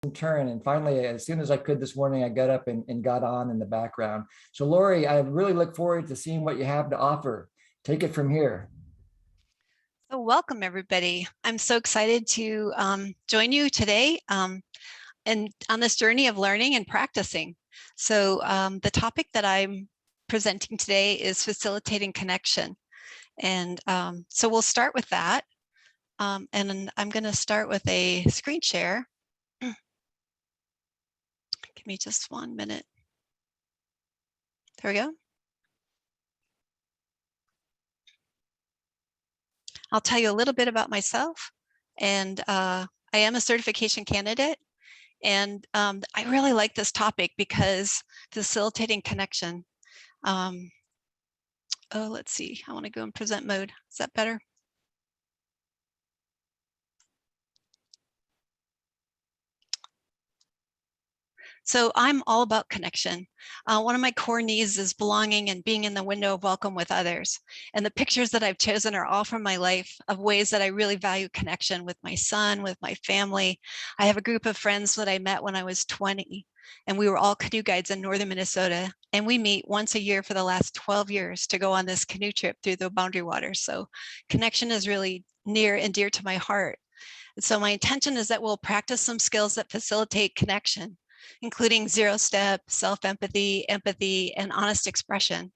turn. And finally, as soon as I could this morning, I got up and got on in the background. So Lori, I really look forward to seeing what you have to offer. Take it from here. So welcome, everybody. I'm so excited to join you today and on this journey of learning and practicing. So the topic that I'm presenting today is facilitating connection. And so we'll start with that. And I'm going to start with a screen share. Give me just 1 minute. There we go. I'll tell you a little bit about myself. And I am a certification candidate. And I really like this topic because facilitating connection. Oh, let's see. I want to go in present mode. Is that better? So I'm all about connection. One of my core needs is belonging and being in the window of welcome with others. And the pictures that I've chosen are all from my life of ways that I really value connection with my son, with my family. I have a group of friends that I met when I was 20, and we were all canoe guides in northern Minnesota. And we meet once a year for the last 12 years to go on this canoe trip through the Boundary Waters. So connection is really near and dear to my heart. And so my intention is that we'll practice some skills that facilitate connection, including zero step, self-empathy, empathy, and honest expression.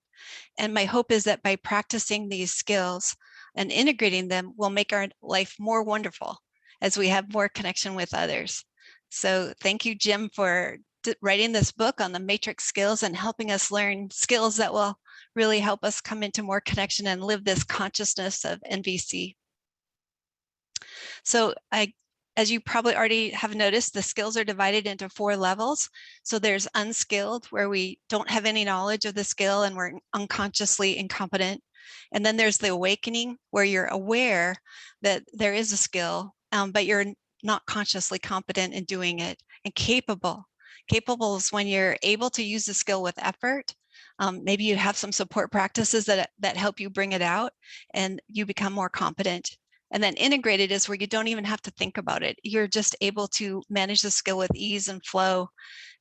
And my hope is that by practicing these skills and integrating them, we'll make our life more wonderful as we have more connection with others. So thank you, Jim, for writing this book on the matrix skills and helping us learn skills that will really help us come into more connection and live this consciousness of NVC. So as you probably already have noticed, the skills are divided into 4 levels. So there's unskilled, where we don't have any knowledge of the skill and we're unconsciously incompetent. And then there's the awakening, where you're aware that there is a skill, but you're not consciously competent in doing it. And capable. Capable is when you're able to use the skill with effort. Maybe you have some support practices that help you bring it out and you become more competent. And then integrated is where you don't even have to think about it. You're just able to manage the skill with ease and flow,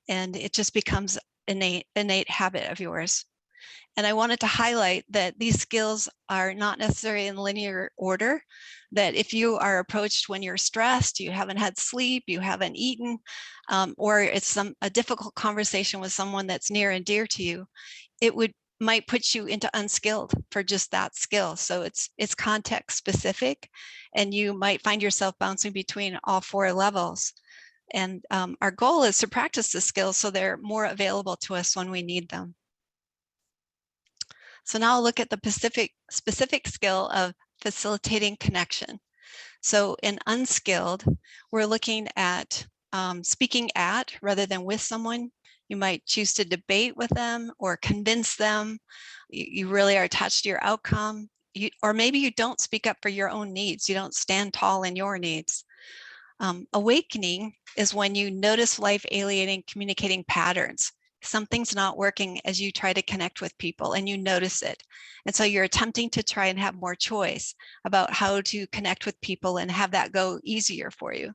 and it just becomes innate habit of yours. And I wanted to highlight that these skills are not necessarily in linear order, that if you are approached when you're stressed, you haven't had sleep, you haven't eaten, or it's a difficult conversation with someone that's near and dear to you, it might put you into unskilled for just that skill. So it's context specific, and you might find yourself bouncing between all 4 levels. And our goal is to practice the skills so they're more available to us when we need them. So now I'll look at the specific skill of facilitating connection. So in unskilled, we're looking at speaking at rather than with someone. You might choose to debate with them or convince them. You really are attached to your outcome. Or maybe you don't speak up for your own needs. You don't stand tall in your needs. Awakening is when you notice life alienating communicating patterns. Something's not working as you try to connect with people and you notice it. And so you're attempting to try and have more choice about how to connect with people and have that go easier for you.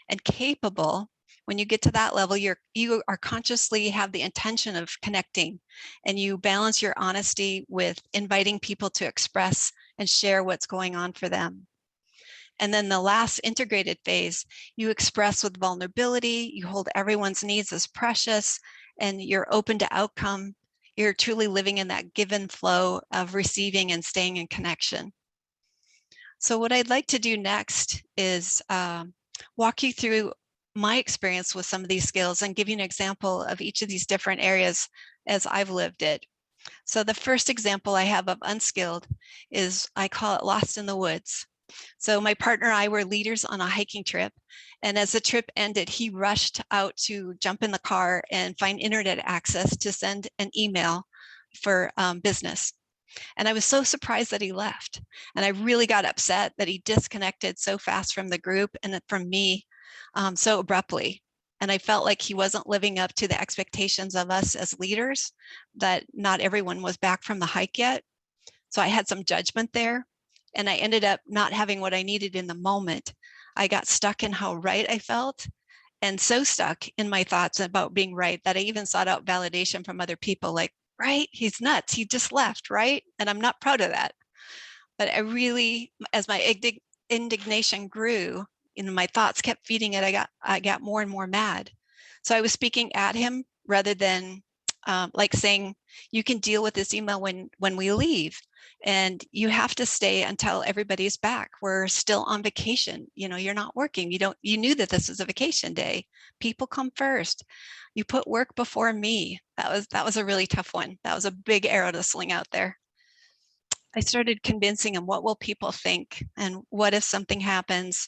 And capable, when you get to that level, you are consciously have the intention of connecting, and you balance your honesty with inviting people to express and share what's going on for them. And then the last integrated phase, you express with vulnerability, you hold everyone's needs as precious, and you're open to outcome. You're truly living in that give and flow of receiving and staying in connection. So what I'd like to do next is walk you through my experience with some of these skills and give you an example of each of these different areas as I've lived it. So the first example I have of unskilled is, I call it lost in the woods. So my partner and I were leaders on a hiking trip. And as the trip ended, he rushed out to jump in the car and find internet access to send an email for business. And I was so surprised that he left. And I really got upset that he disconnected so fast from the group and from me so abruptly. And I felt like he wasn't living up to the expectations of us as leaders, that not everyone was back from the hike yet. So I had some judgment there. And I ended up not having what I needed in the moment. I got stuck in how right I felt. and so stuck in my thoughts about being right that I even sought out validation from other people, like, right, he's nuts, he just left, right? And I'm not proud of that. But I really, as my indignation grew, my thoughts kept feeding it. I got more and more mad. So I was speaking at him rather than like saying, you can deal with this email when we leave, and you have to stay until everybody's back. We're still on vacation. You're not working. You knew that this was a vacation day. People come first. You put work before me. That was a really tough one. That was a big arrow to sling out there. I started convincing him, what will people think? And what if something happens?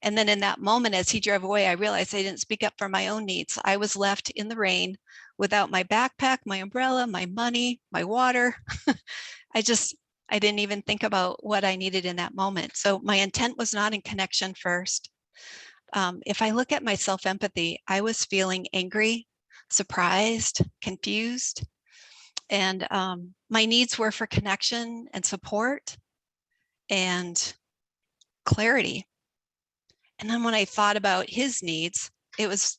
And then in that moment, as he drove away, I realized I didn't speak up for my own needs. I was left in the rain without my backpack, my umbrella, my money, my water. I didn't even think about what I needed in that moment. So my intent was not in connection first. If I look at my self-empathy, I was feeling angry, surprised, confused. And my needs were for connection and support and clarity. And then when I thought about his needs,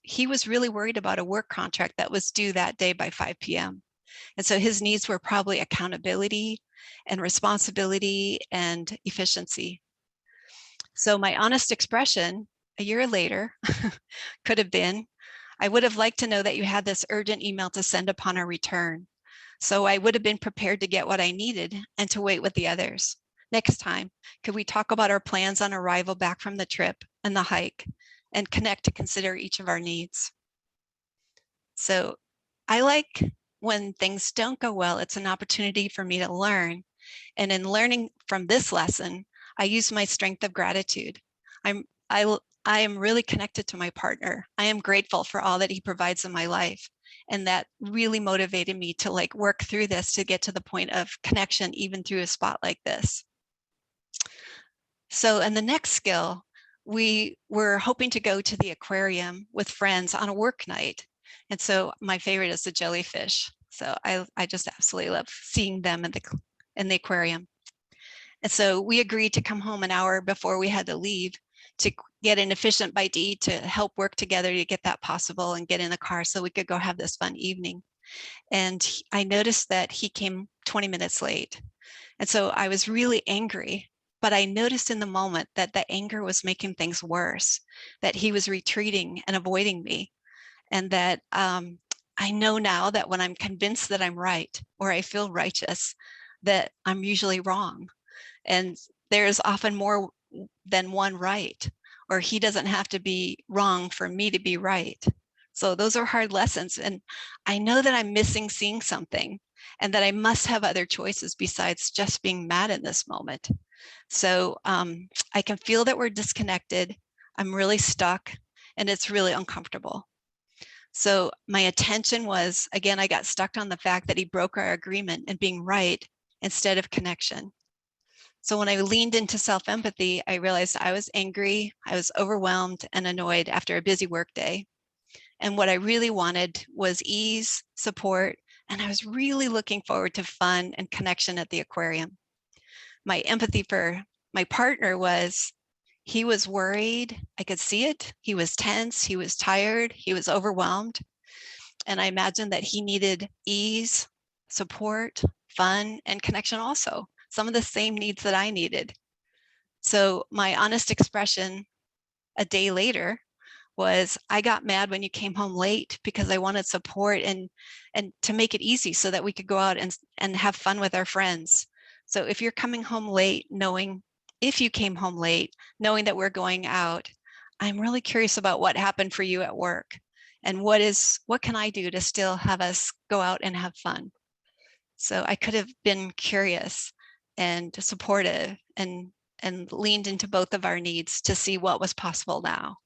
he was really worried about a work contract that was due that day by 5 p.m. And so his needs were probably accountability and responsibility and efficiency. So my honest expression a year later could have been, I would have liked to know that you had this urgent email to send upon our return. So I would have been prepared to get what I needed and to wait with the others. Next time, could we talk about our plans on arrival back from the trip and the hike and connect to consider each of our needs? So I like when things don't go well, it's an opportunity for me to learn. And in learning from this lesson, I use my strength of gratitude. I am really connected to my partner. I am grateful for all that he provides in my life. And that really motivated me to work through this to get to the point of connection, even through a spot like this. So in the next skill, we were hoping to go to the aquarium with friends on a work night. And so my favorite is the jellyfish. So I just absolutely love seeing them in the aquarium. And so we agreed to come home an hour before we had to leave to get an efficient bite to eat, to help work together to get that possible and get in the car so we could go have this fun evening. And I noticed that he came 20 minutes late. And so I was really angry, but I noticed in the moment that the anger was making things worse, that he was retreating and avoiding me. And that I know now that when I'm convinced that I'm right, or I feel righteous, that I'm usually wrong. And there's often more than one right, or he doesn't have to be wrong for me to be right. So those are hard lessons. And I know that I'm missing seeing something and that I must have other choices besides just being mad in this moment. So I can feel that we're disconnected. I'm really stuck and it's really uncomfortable. So my attention was, again, I got stuck on the fact that he broke our agreement and being right instead of connection. So when I leaned into self-empathy, I realized I was angry, I was overwhelmed and annoyed after a busy workday. And what I really wanted was ease, support, and I was really looking forward to fun and connection at the aquarium. My empathy for my partner was, he was worried, I could see it. He was tense, he was tired, he was overwhelmed. And I imagined that he needed ease, support, fun, and connection also. Some of the same needs that I needed. So my honest expression a day later was, I got mad when you came home late because I wanted support and to make it easy so that we could go out and have fun with our friends. So if you're coming home late, if you came home late, knowing that we're going out, I'm really curious about what happened for you at work and what can I do to still have us go out and have fun? So I could have been curious and supportive and leaned into both of our needs to see what was possible now.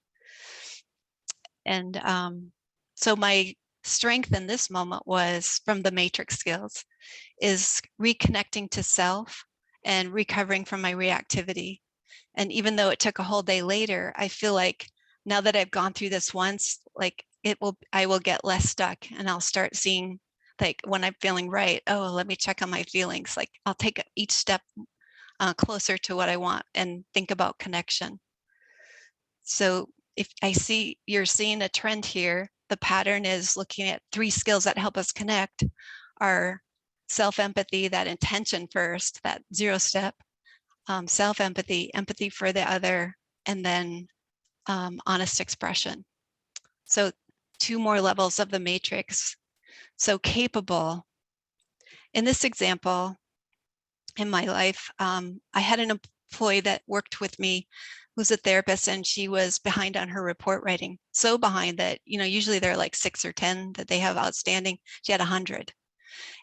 And so my strength in this moment was from the matrix skills, is reconnecting to self and recovering from my reactivity. And even though it took a whole day later, I feel like now that I've gone through this once, I will get less stuck and I'll start seeing, when I'm feeling right, oh, let me check on my feelings. I'll take each step closer to what I want and think about connection. So if you're seeing a trend here, the pattern is looking at 3 skills that help us connect are self-empathy, that intention first, that 0 step, self-empathy, empathy for the other, and then honest expression. So 2 more levels of the matrix. So capable. In this example, in my life, I had an employee that worked with me who's a therapist, and she was behind on her report writing. So behind that, usually there are like 6 or 10 that they have outstanding. She had 100.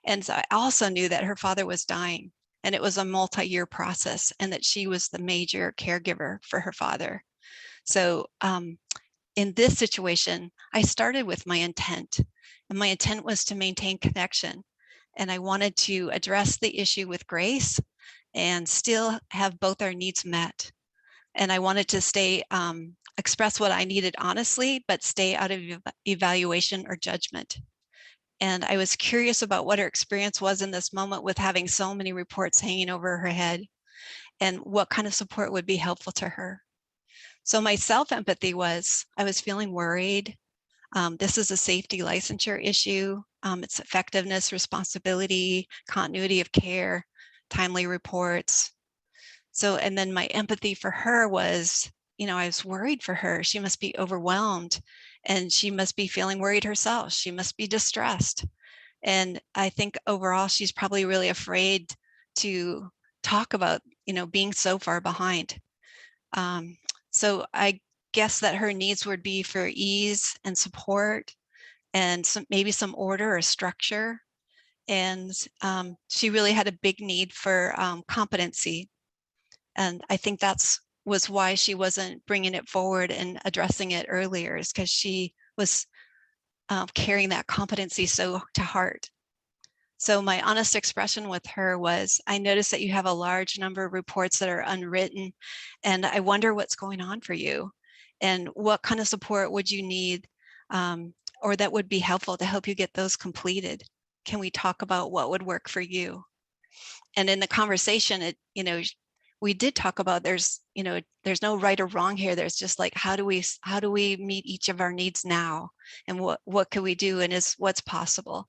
And so I also knew that her father was dying, and it was a multi-year process, and that she was the major caregiver for her father. So in this situation, I started with my intent, and my intent was to maintain connection. And I wanted to address the issue with grace and still have both our needs met. And I wanted to express what I needed honestly, but stay out of evaluation or judgment. And I was curious about what her experience was in this moment with having so many reports hanging over her head, and what kind of support would be helpful to her. So my self-empathy was, I was feeling worried. This is a safety licensure issue. It's effectiveness, responsibility, continuity of care, timely reports. So, and then my empathy for her was, I was worried for her. She must be overwhelmed, and she must be feeling worried herself. She must be distressed. And I think overall, she's probably really afraid to talk about, being so far behind. So I guess that her needs would be for ease and support, and maybe some order or structure. And she really had a big need for competency. And I think was why she wasn't bringing it forward and addressing it earlier, is because she was carrying that competency so to heart. So my honest expression with her was, I noticed that you have a large number of reports that are unwritten, and I wonder what's going on for you, and what kind of support would you need, or that would be helpful to help you get those completed. Can we talk about what would work for you? And in the conversation, we did talk about there's no right or wrong here. There's just like, how do we meet each of our needs now, and what can we do, and what's possible.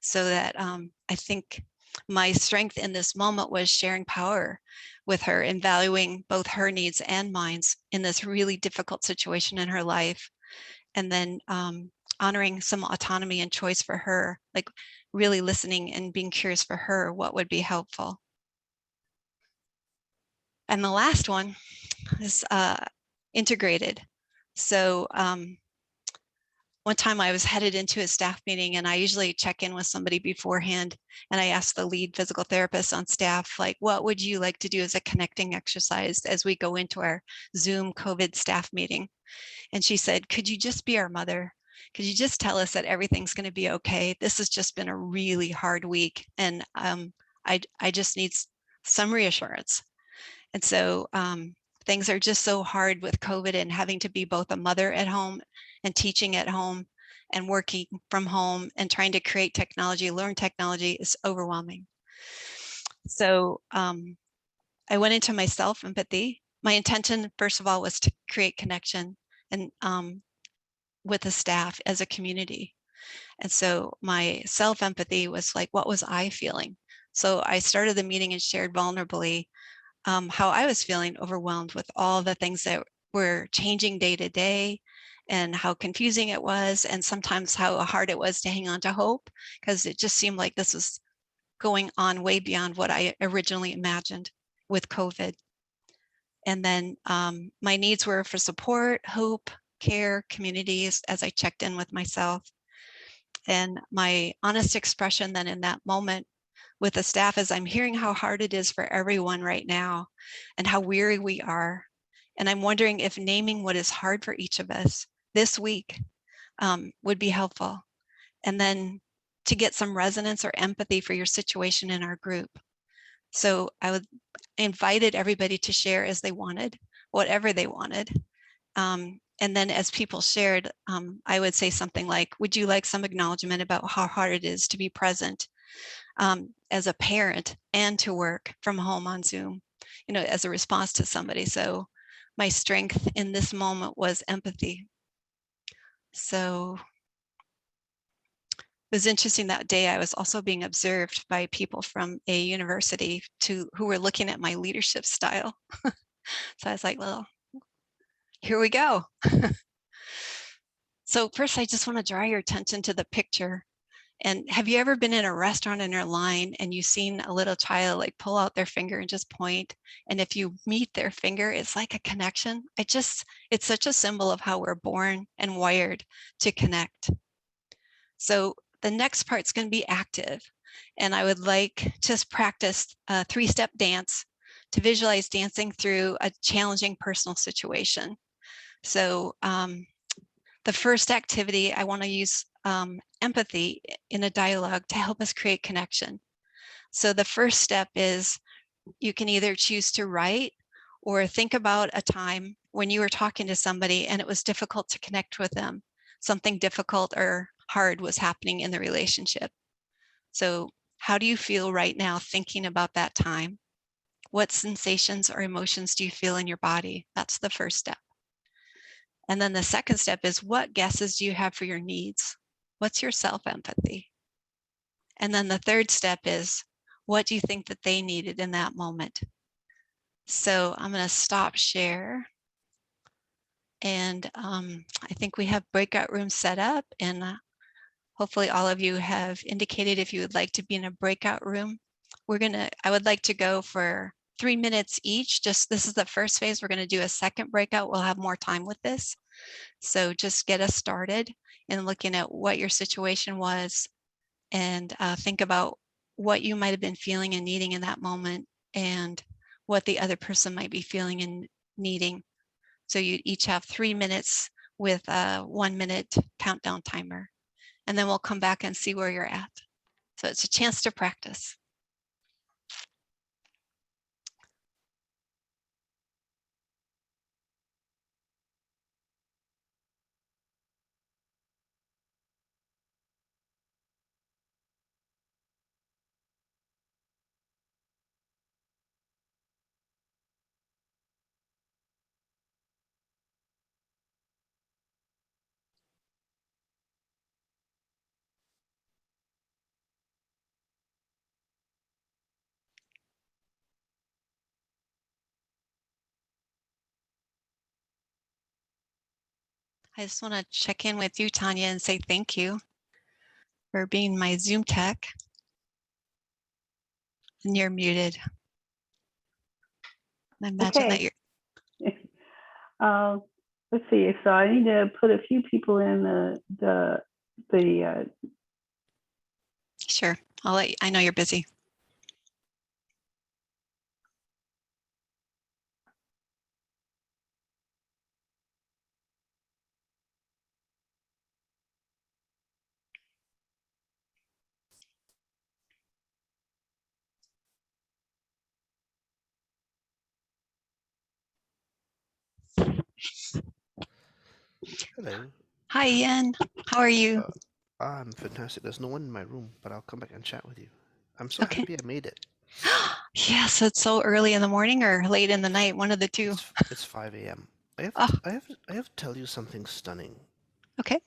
So that I think my strength in this moment was sharing power with her and valuing both her needs and mine in this really difficult situation in her life. And then honoring some autonomy and choice for her, like really listening and being curious for her, what would be helpful. And the last one is integrated. So one time I was headed into a staff meeting, and I usually check in with somebody beforehand, and I asked the lead physical therapist on staff, like, what would you like to do as a connecting exercise as we go into our Zoom COVID staff meeting? And she said, could you just be our mother? Could you just tell us that everything's going to be okay? This has just been a really hard week, and I just need some reassurance. And so things are just so hard with COVID, and having to be both a mother at home and teaching at home and working from home and trying to create technology, learn technology is overwhelming. So I went into my self-empathy. My intention, first of all, was to create connection and with the staff as a community. And so my self-empathy was like, what was I feeling? So I started the meeting and shared vulnerably how I was feeling overwhelmed with all the things that were changing day to day, and how confusing it was, and sometimes how hard it was to hang on to hope, because it just seemed like this was going on way beyond what I originally imagined with COVID. And then my needs were for support, hope, care, communities, as I checked in with myself. And my honest expression then in that moment with the staff is, I'm hearing how hard it is for everyone right now, and how weary we are. And I'm wondering if naming what is hard for each of us this week would be helpful. And then to get some resonance or empathy for your situation in our group. So I invited everybody to share as they wanted, whatever they wanted. And then as people shared, I would say something like, would you like some acknowledgement about how hard it is to be present as a parent and to work from home on Zoom, as a response to somebody? So my strength in this moment was empathy. So it was interesting that day. I was also being observed by people from a university who were looking at my leadership style. So I was like, well, here we go. So first, I just want to draw your attention to the picture. And have you ever been in a restaurant in your line and you've seen a little child like pull out their finger and just point? And if you meet their finger, it's like a connection. It's such a symbol of how we're born and wired to connect. So the next part's going to be active. And I would like to practice a 3-step dance to visualize dancing through a challenging personal situation. So the first activity, I want to use empathy in a dialogue to help us create connection. So the first step is you can either choose to write or think about a time when you were talking to somebody and it was difficult to connect with them. Something difficult or hard was happening in the relationship. So how do you feel right now thinking about that time? What sensations or emotions do you feel in your body? That's the first step. And then the second step is, what guesses do you have for your needs? What's your self-empathy? And then the third step is, what do you think that they needed in that moment? So I'm going to stop share. And I think we have breakout rooms set up, and hopefully all of you have indicated if you would like to be in a breakout room. I would like to go for 3 minutes each. This is the first phase. We're going to do a second breakout. We'll have more time with this. So just get us started in looking at what your situation was and think about what you might have been feeling and needing in that moment and what the other person might be feeling and needing. So you each have 3 minutes with a 1-minute countdown timer. And then we'll come back and see where you're at. So it's a chance to practice. I just want to check in with you, Tanya, and say thank you for being my Zoom tech. And you're muted. I imagine that you're. Let's see. So I need to put a few people in the Sure. I know you're busy. Hello. Hi, Ian. How are you? I'm fantastic. There's no one in my room, but I'll come back and chat with you. I'm so Okay. happy I made it. Yes, it's so early in the morning or late in the night, one of the two. It's 5 a.m. I have to tell you something stunning. Okay.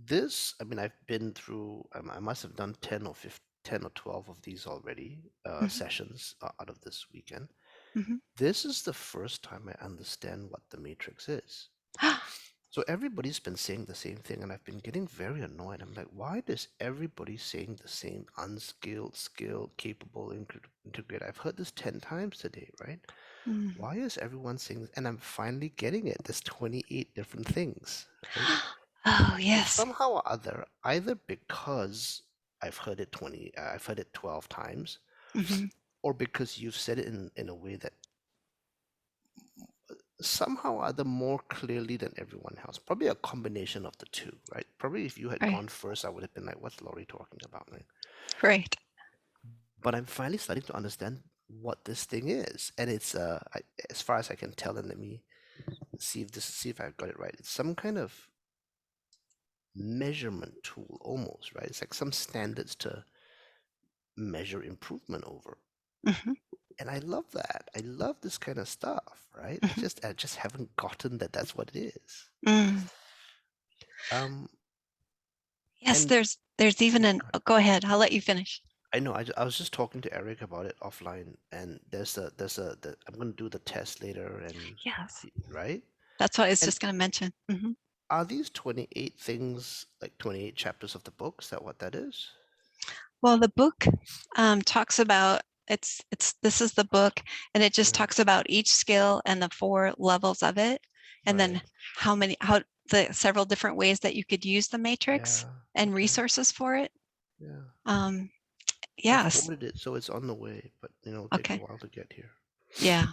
I mean, I've been through, I must have done 10 or 15, 10 or 12 of these already, sessions out of this weekend. This is the first time I understand what the matrix is. So everybody's been saying the same thing, and I've been getting very annoyed. I'm like, why is everybody saying the same unskilled, skilled, capable, integrate? I've heard this 10 times today, right? Why is everyone saying this? And I'm finally getting it. There's 28 different things, right? Oh, yes. So somehow or other, either because I've heard it 12 times, or because you've said it in a way that somehow or other more clearly than everyone else. Probably a combination of the two, right? Probably if you had gone first, I would have been like, what's Laurie talking about, right? Right. But I'm finally starting to understand what this thing is. And it's, as far as I can tell, and let me see if I've got it right. It's some kind of measurement tool almost, right? It's like some standards to measure improvement over. Mhm. And I love that. I love this kind of stuff, right? Mhm. I just haven't gotten that that's what it is. Mm. Um, Yes, and there's even yeah, an, oh, go ahead. I'll let you finish. I know. I was just talking to Eric about it offline, and I'm going to do the test later, and Yes, right. that's what I was And just going to mention. Mhm. are these 28 things like 28 chapters of the book? Is that what that is? Well, the book talks about this is the book, and it just Yeah. talks about each skill and the 4 levels of it, and then Right. how the several different ways that you could use the matrix Yeah. and Okay. resources for it. Yeah. I Yes. forwarded it, so it's on the way, but it'll take a Okay. while to get here. Yeah.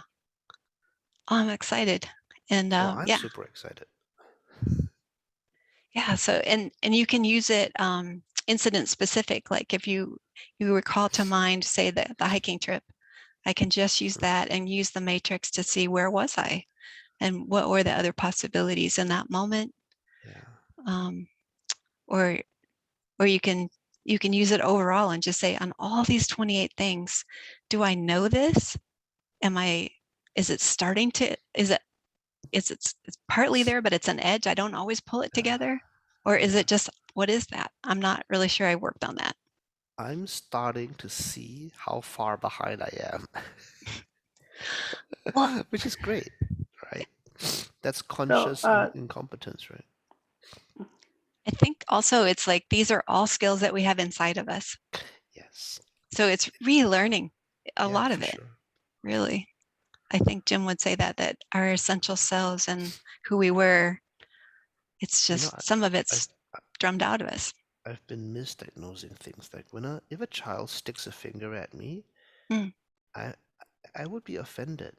I'm excited. And Well, I'm yeah. super excited. Yeah. So and you can use it incident specific. Like if you recall to mind, say the hiking trip, I can just use that and use the matrix to see where was I and what were the other possibilities in that moment. Yeah. Um, or you can use it overall and just say, on all these 28 things, do I know this? Is it starting to, it's partly there, but it's an edge. I don't always pull it Yeah. together. Or is Yeah. it just, what is that? I'm not really sure I worked on that. I'm starting to see how far behind I am, Well, which is great, right? That's So, conscious incompetence, right? I think also it's like these are all skills that we have inside of us. Yes. So it's relearning a Yeah, lot of for it, sure. really. I think Jim would say that our essential selves and who we were, it's You know, just some of I've it's drummed out of us. I've been misdiagnosing things like if a child sticks a finger at me, Mm. I I would be offended,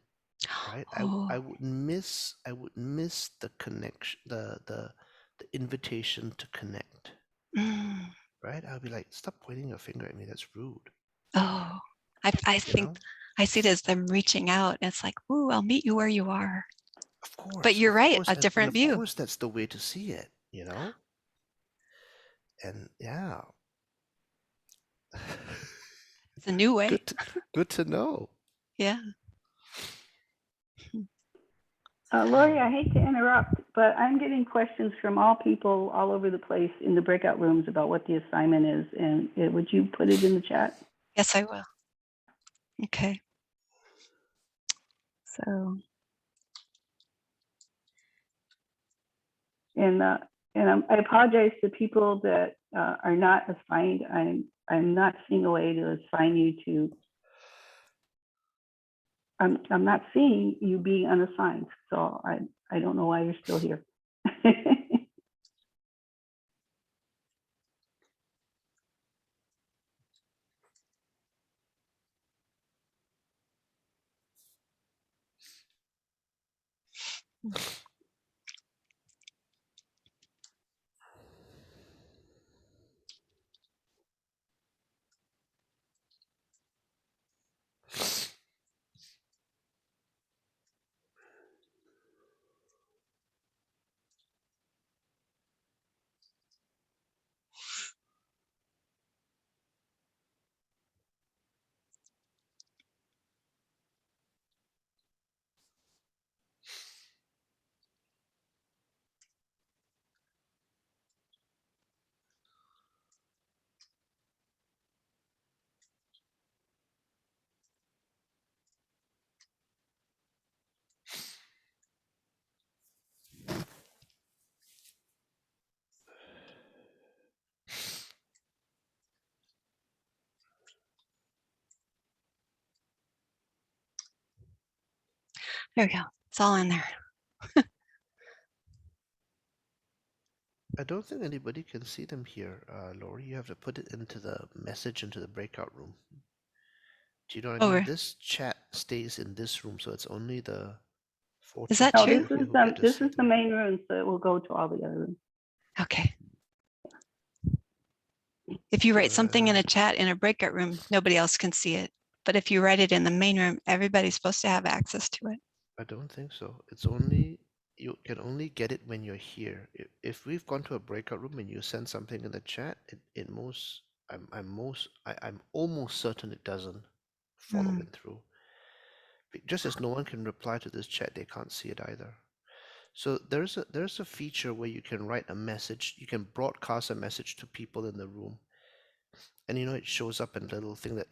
right? Oh, I would miss the connection, the invitation to connect, mm. right? I would be like, stop pointing your finger at me. That's rude, Oh, I you think know? I see it as them reaching out. And it's like, ooh, I'll meet you where you are. But you're Of right, course, a and different of view. course that's the way to see it, you know? And yeah, It's a new way. good to know. Yeah. Lori, I hate to interrupt, but I'm getting questions from all people all over the place in the breakout rooms about what the assignment is. And would you put it in the chat? Yes, I will. Okay. So, And I apologize to people that are not assigned. I'm not seeing a way to assign you to. I'm not seeing you being unassigned, so I don't know why you're still here. there we go. It's all in there. I don't think anybody can see them here, Lori. You have to put it into the message into the breakout room. Do you know what I mean? Over. This chat stays in this room, so it's only the Is that 14 No, true? this people here is who get to this see is the them. main room, so it will go to all the other rooms. Okay. If you write something in a Right. chat in a breakout room, nobody else can see it. But if you write it in the main room, everybody's supposed to have access to it. I don't think so. It's only you can only get it when you're here. If we've gone to a breakout room and you send something in the chat, I'm almost certain it doesn't following through. Just as no one can reply to this chat, they can't see it either. So there's a feature where you can write a message, you can broadcast a message to people in the room. And it shows up in a little thing that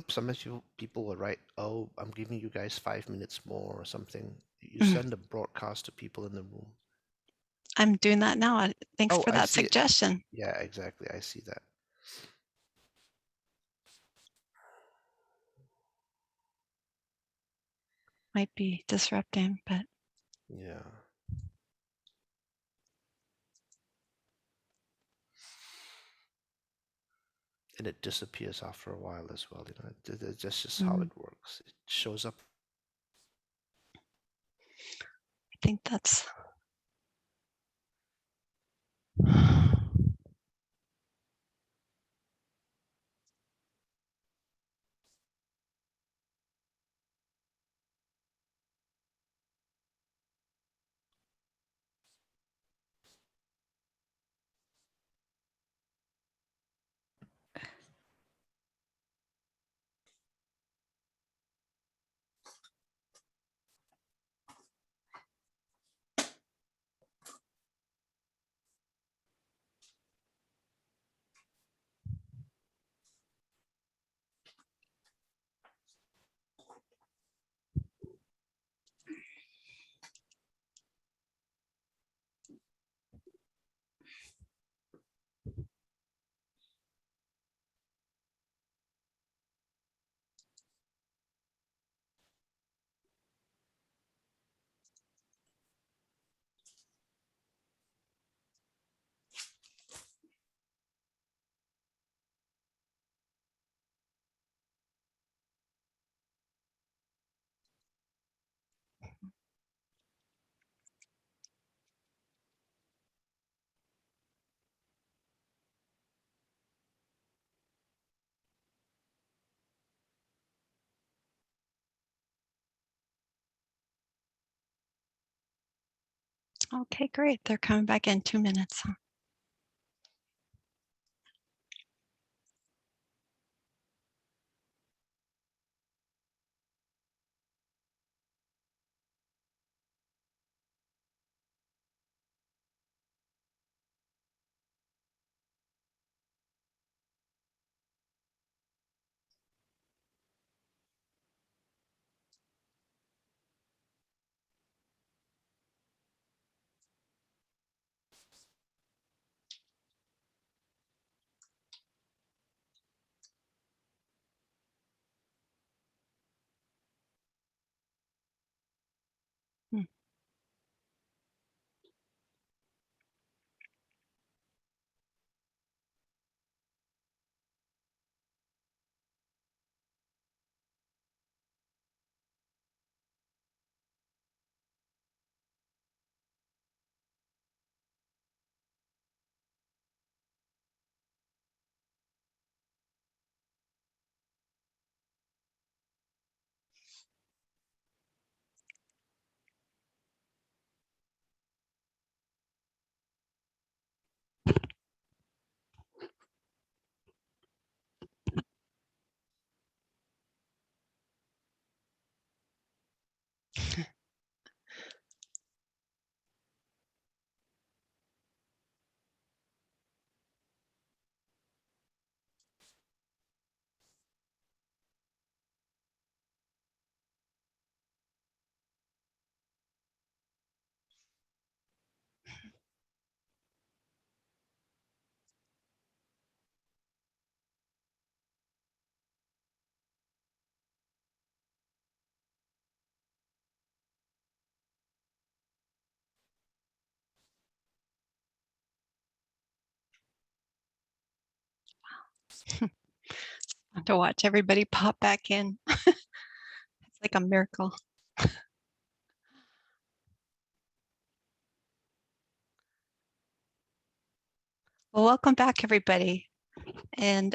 sometimes people will write, "Oh, I'm giving you guys 5 minutes more," or something. You send a broadcast to people in the room. I'm doing that now. Thanks for that suggestion. Yeah, exactly. I see that. Might be disrupting, but yeah. And it disappears after a while as well. That's just how it works. It shows up. I think that's okay. Great. They're coming back in 2 minutes. To watch everybody pop back in. It's like a miracle. Well, welcome back, everybody. And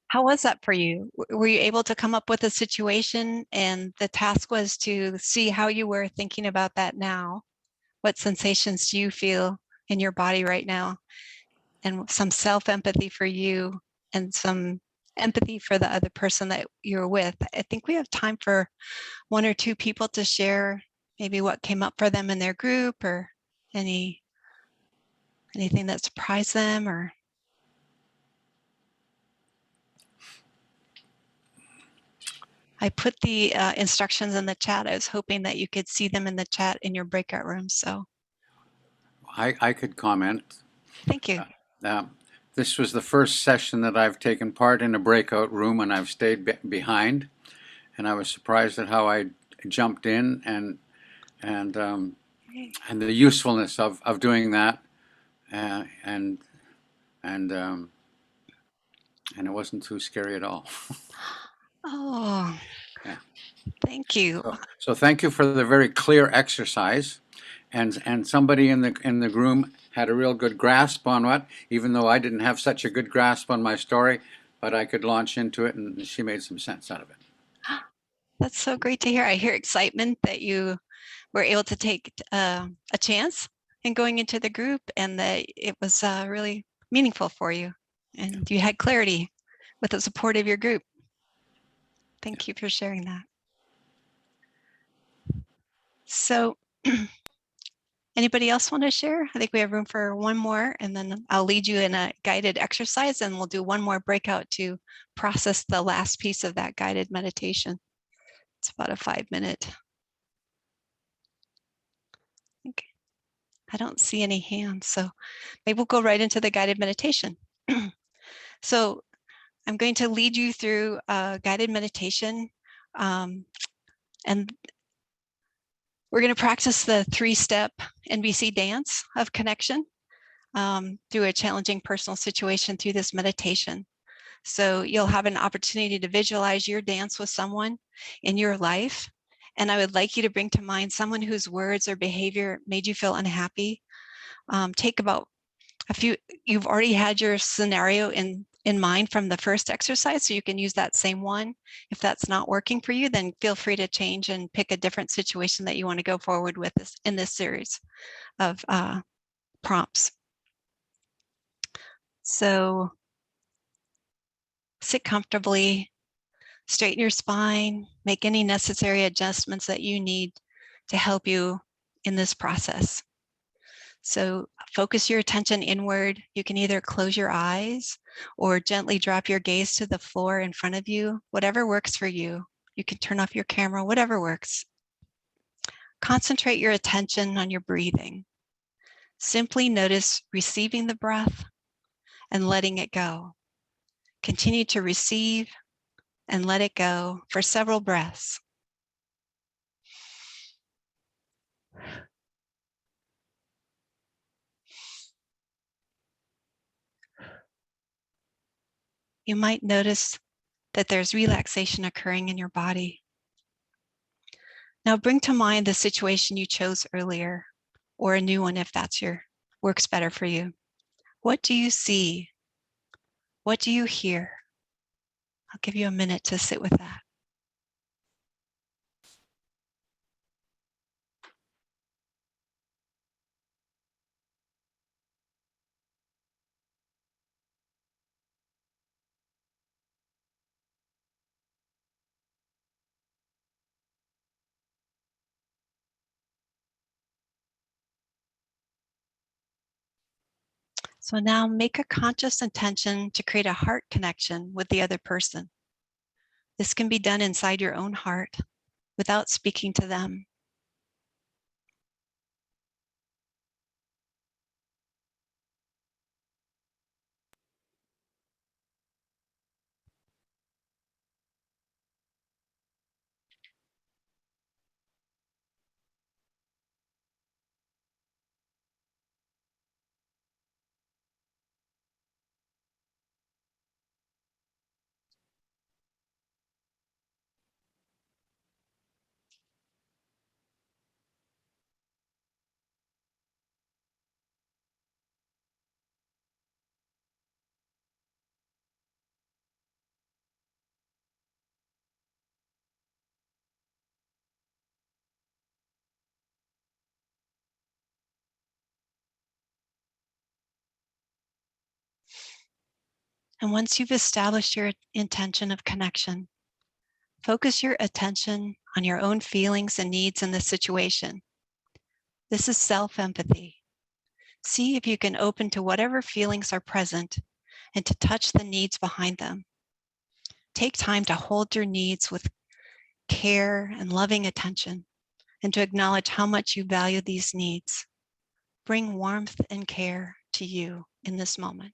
how was that for you? Were you able to come up with a situation, and the task was to see how you were thinking about that now? What sensations do you feel in your body right now? And some self-empathy for you, and some empathy for the other person that you're with. I think we have time for one or two people to share maybe what came up for them in their group, or anything that surprised them, or I put the instructions in the chat. I was hoping that you could see them in the chat in your breakout room. So I could comment. thank you. This was the first session that I've taken part in a breakout room, and I've stayed behind. And I was surprised at how I jumped in, and the usefulness of doing that, and it wasn't too scary at all. Oh, Yeah. thank you. So thank you for the very clear exercise, and somebody in the room had a real good grasp on what, even though I didn't have such a good grasp on my story, but I could launch into it, and she made some sense out of it. That's so great to hear. I hear excitement that you were able to take a chance in going into the group, and that it was really meaningful for you, and you had clarity with the support of your group. Thank you for sharing that. So anybody else want to share? I think we have room for one more, and then I'll lead you in a guided exercise, and we'll do one more breakout to process the last piece of that guided meditation. It's about a 5-minute. Okay. I don't see any hands, so maybe we'll go right into the guided meditation. So I'm going to lead you through a guided meditation, and we're going to practice the 3-step NBC dance of connection through a challenging personal situation through this meditation. So you'll have an opportunity to visualize your dance with someone in your life. And I would like you to bring to mind someone whose words or behavior made you feel unhappy. Take about a few, you've already had your scenario in mind from the first exercise, so you can use that same one. If that's not working for you, then feel free to change and pick a different situation that you want to go forward with in this series of prompts. So sit comfortably, straighten your spine, make any necessary adjustments that you need to help you in this process. So focus your attention inward. You can either close your eyes or gently drop your gaze to the floor in front of you, whatever works for you. You can turn off your camera, whatever works. Concentrate your attention on your breathing. Simply notice receiving the breath and letting it go. Continue to receive and let it go for several breaths. You might notice that there's relaxation occurring in your body. Now bring to mind the situation you chose earlier, or a new one if that's works better for you. What do you see? What do you hear? I'll give you a minute to sit with that. So now make a conscious intention to create a heart connection with the other person. This can be done inside your own heart without speaking to them. And once you've established your intention of connection, focus your attention on your own feelings and needs in the situation. This is self-empathy. See if you can open to whatever feelings are present and to touch the needs behind them. Take time to hold your needs with care and loving attention, and to acknowledge how much you value these needs. Bring warmth and care to you in this moment.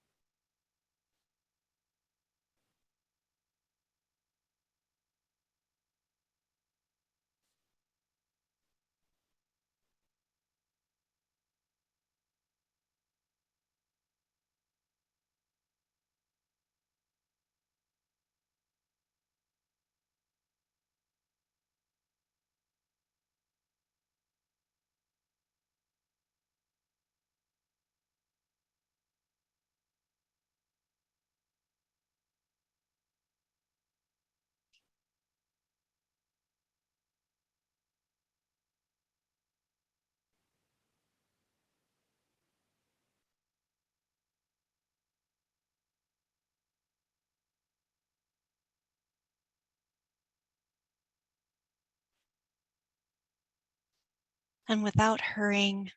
And without hurrying,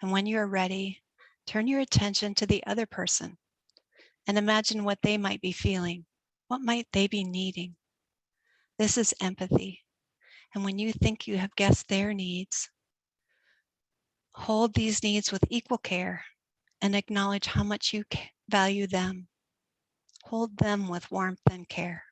and when you're ready, turn your attention to the other person and imagine what they might be feeling. What might they be needing? This is empathy. And when you think you have guessed their needs, hold these needs with equal care and acknowledge how much you value them. Hold them with warmth and care.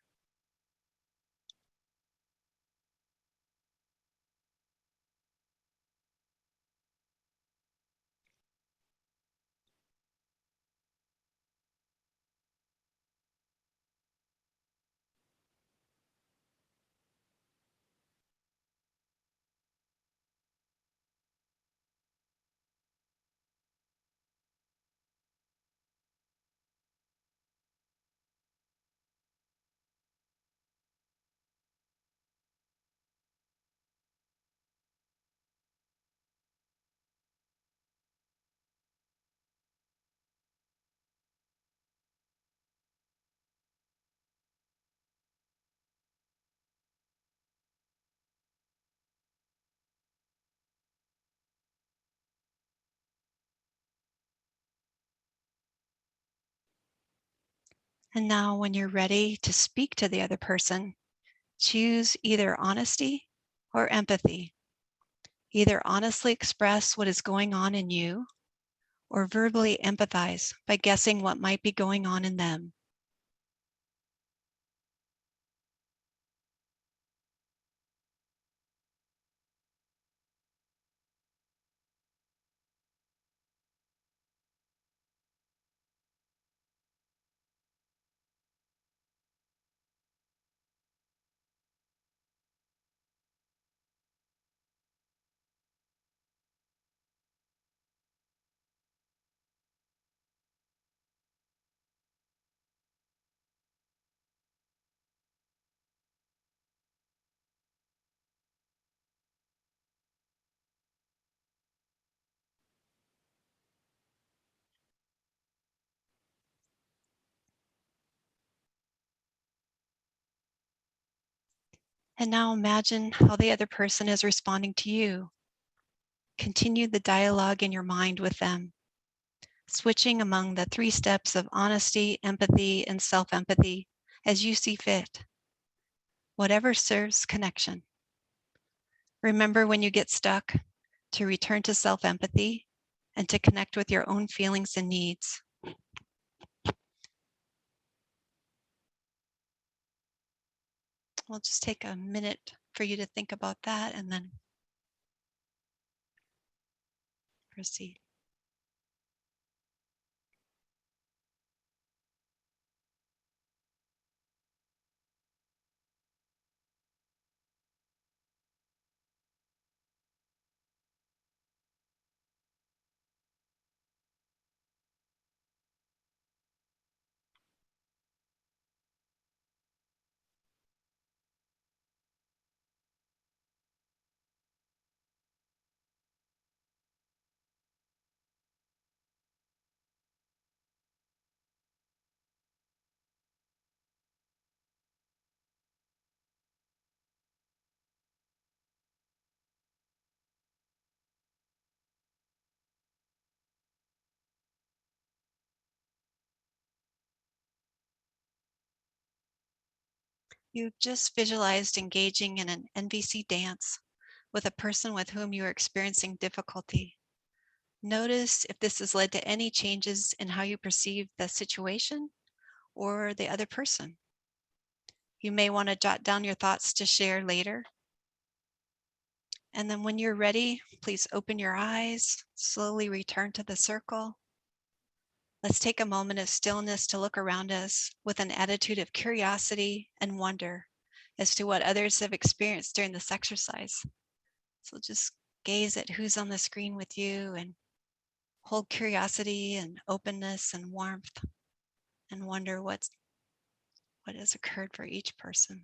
And now when you're ready to speak to the other person, choose either honesty or empathy. Either honestly express what is going on in you or verbally empathize by guessing what might be going on in them. And now imagine how the other person is responding to you. Continue the dialogue in your mind with them, switching among the 3 steps of honesty, empathy, and self-empathy as you see fit. Whatever serves connection. Remember when you get stuck to return to self-empathy and to connect with your own feelings and needs. We'll just take a minute for you to think about that and then proceed. You just visualized engaging in an NVC dance with a person with whom you are experiencing difficulty. Notice if this has led to any changes in how you perceive the situation or the other person. You may want to jot down your thoughts to share later. And then when you're ready, please open your eyes, slowly return to the circle. Let's take a moment of stillness to look around us with an attitude of curiosity and wonder as to what others have experienced during this exercise. So just gaze at who's on the screen with you and hold curiosity and openness and warmth and wonder what has occurred for each person.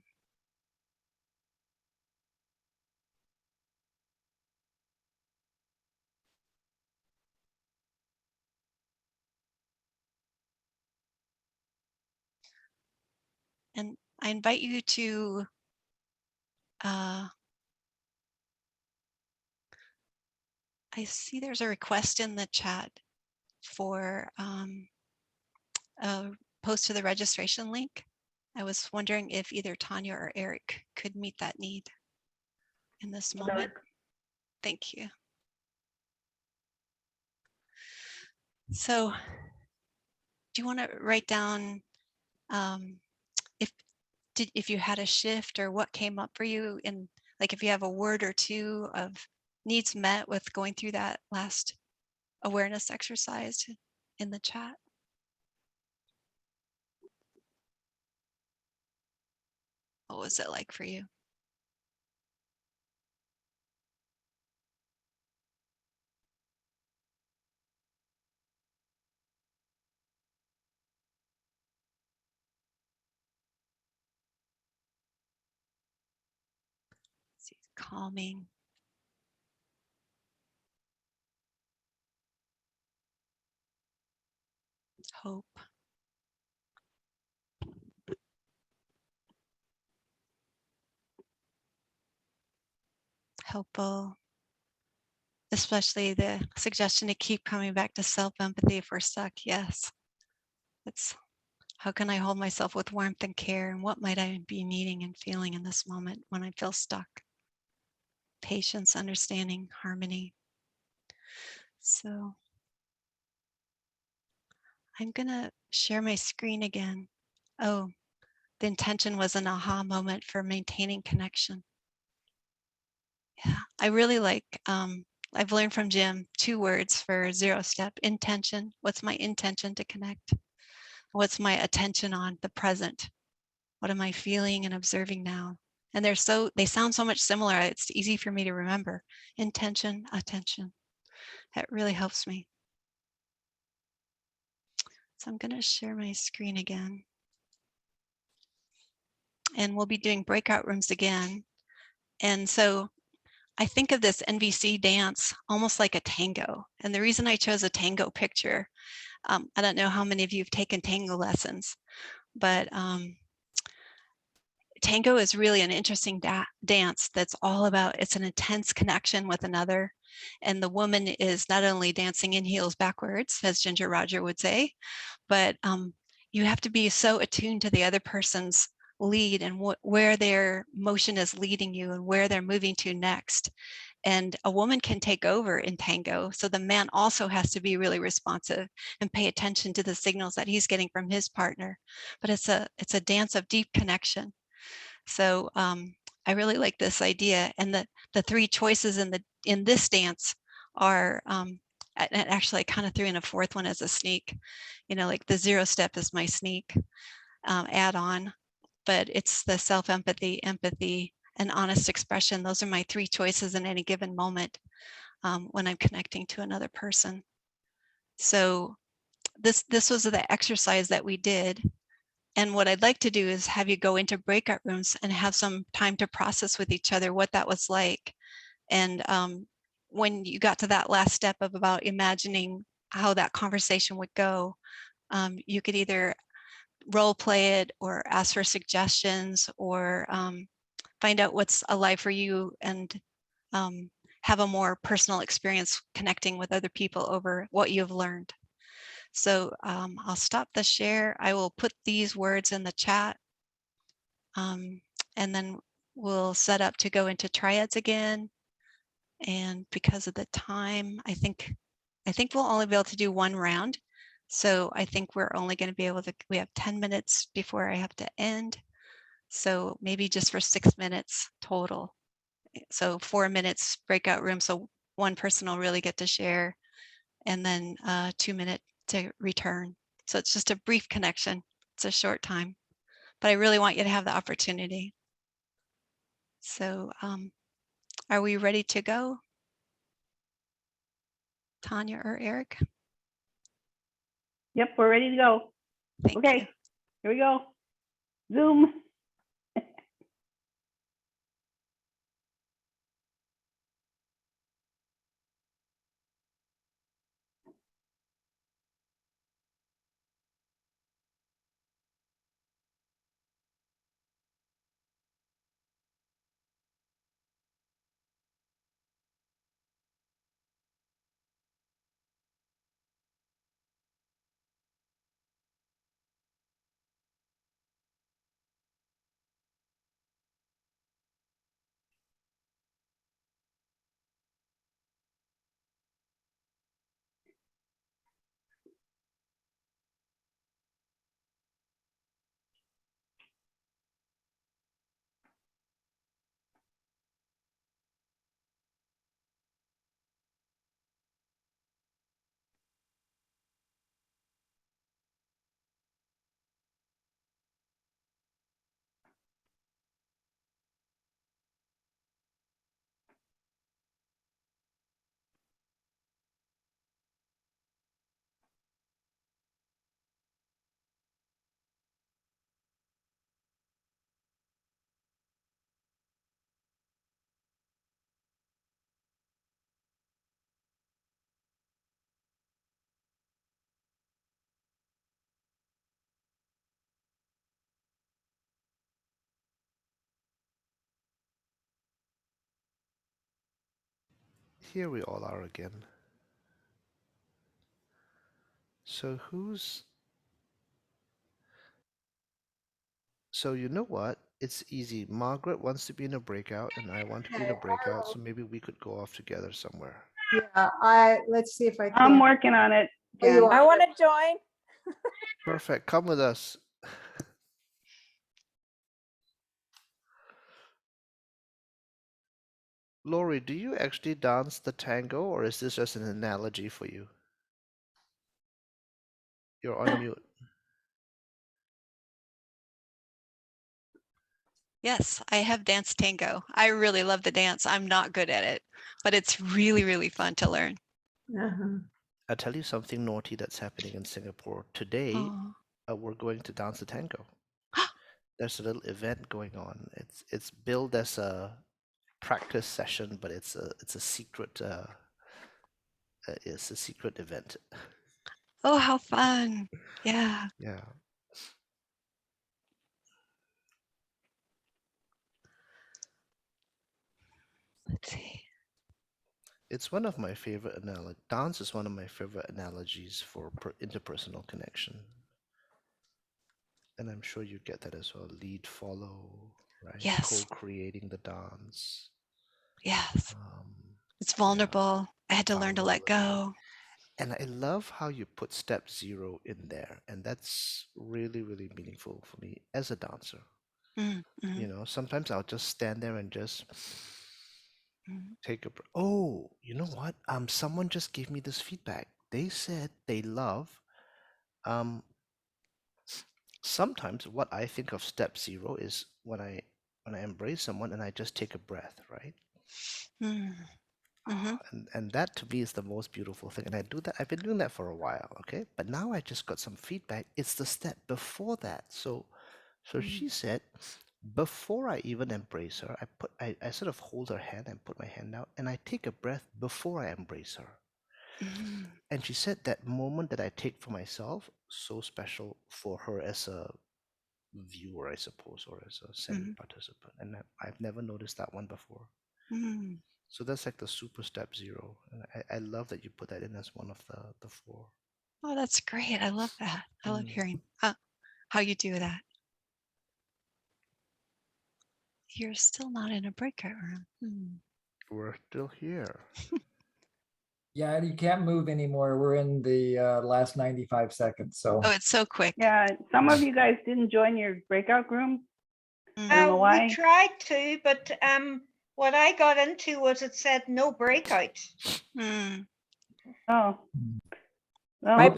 And I invite you to I see there's a request in the chat for a post to the registration link. I was wondering if either Tanya or Eric could meet that need in this moment. Thank you. So do you want to write down if you had a shift or what came up for you, in like if you have a word or two of needs met with going through that last awareness exercise in the chat? What was it like for you? See, calming. Hope. Helpful. Especially the suggestion to keep coming back to self-empathy if we're stuck. Yes. It's how can I hold myself with warmth and care, and what might I be needing and feeling in this moment when I feel stuck? Patience, understanding, harmony. So I'm gonna share my screen again. Oh, the intention was an aha moment for maintaining connection. Yeah, I really like, I've learned from Jim 2 words for 0 step: intention. What's my intention to connect? What's my attention on the present? What am I feeling and observing now? And they sound so much similar. It's easy for me to remember. Intention, attention. That really helps me. So I'm going to share my screen again. And we'll be doing breakout rooms again. And so I think of this NVC dance almost like a tango. And the reason I chose a tango picture, I don't know how many of you have taken tango lessons, but tango is really an interesting dance that's all about, it's an intense connection with another. And the woman is not only dancing in heels backwards, as Ginger Roger would say, but you have to be so attuned to the other person's lead and where their motion is leading you and where they're moving to next. And a woman can take over in tango. So the man also has to be really responsive and pay attention to the signals that he's getting from his partner. But it's a dance of deep connection. So I really like this idea. And the 3 choices in this dance are, and actually I kind of threw in a 4th one as a sneak, like the 0 step is my sneak add-on, but it's the self-empathy, empathy, and honest expression. Those are my 3 choices in any given moment when I'm connecting to another person. So this was the exercise that we did. And what I'd like to do is have you go into breakout rooms and have some time to process with each other what that was like. And when you got to that last step of about imagining how that conversation would go, you could either role play it or ask for suggestions or find out what's alive for you and have a more personal experience connecting with other people over what you've learned. So I'll stop the share. I will put these words in the chat. And then we'll set up to go into triads again. And because of the time, I think we'll only be able to do one round. So I think we're only going to be able to, we have 10 minutes before I have to end. So maybe just for 6 minutes total. So 4 minutes breakout room. So one person will really get to share, and then 2 minutes to return. So it's just a brief connection. It's a short time, but I really want you to have the opportunity. So are we ready to go? Tanya or Eric? Yep, we're ready to go. Thank Okay, you. here we go. Zoom. Here we all are again. So you know what? It's easy. Margaret wants to be in a breakout, and I want to be in a breakout, so maybe we could go off together somewhere. Yeah, let's see if I can. I'm working on it. Jen. I want to join. Perfect. Come with us. Lori, do you actually dance the tango, or is this just an analogy for you? You're on mute. Yes, I have danced tango. I really love the dance. I'm not good at it, but it's really, really fun to learn. I'll tell you something naughty that's happening in Singapore. Today, we're going to dance the tango. There's a little event going on. It's billed as a practice session, but it's a secret event. Oh, how fun. Yeah. Yeah. Let's see. It's one of my favorite dance is one of my favorite analogies for interpersonal connection. And I'm sure you get that as well. Lead, follow, right? Yes. Co-creating the dance. Yes. It's vulnerable. I had to learn to let go. And I love how you put step 0 in there. And that's really, really meaningful for me as a dancer. Mm-hmm. You know, sometimes I'll just stand there and just take a breath. Oh, you know what? Someone just gave me this feedback. They said they love sometimes what I think of step 0 is when I embrace someone and I just take a breath, right? Mm-hmm. And that to me is the most beautiful thing. And I've been doing that for a while, okay? But now I just got some feedback. It's the step before that. So she said, before I even embrace her, I sort of hold her hand and put my hand out and I take a breath before I embrace her. Mm-hmm. And she said that moment that I take for myself, so special for her as a viewer, I suppose, or as a semi-participant. And I've never noticed that one before. Mm-hmm. So that's like the super step 0. And I love that you put that in as one of the 4. Oh, that's great. I love that. I love hearing how you do that. You're still not in a breakout room. We're still here. Yeah, you can't move anymore. We're in the last 95 seconds. So Oh, it's so quick. Yeah, some of you guys didn't join your breakout room. I don't know why. We tried to, but what I got into was it said no breakout. Mm. Oh. Well, My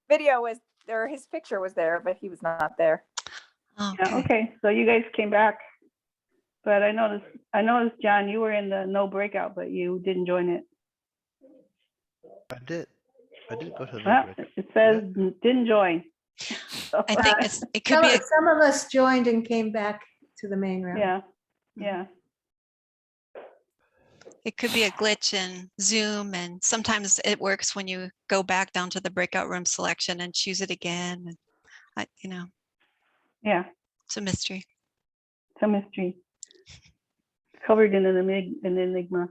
video was there, his picture was there, but he was not there. Okay. yeah, okay, so you guys came back. But I noticed, John, you were in the no breakout, but you didn't join it. I did go to the Well, breakout. it says didn't join. So, I think it could be Some of us joined and came back to the main room. yeah, yeah. it could be a glitch in Zoom, and sometimes it works when you go back down to the breakout room selection and choose it again. And Yeah, it's a mystery. it's a mystery. Covered in an enigma.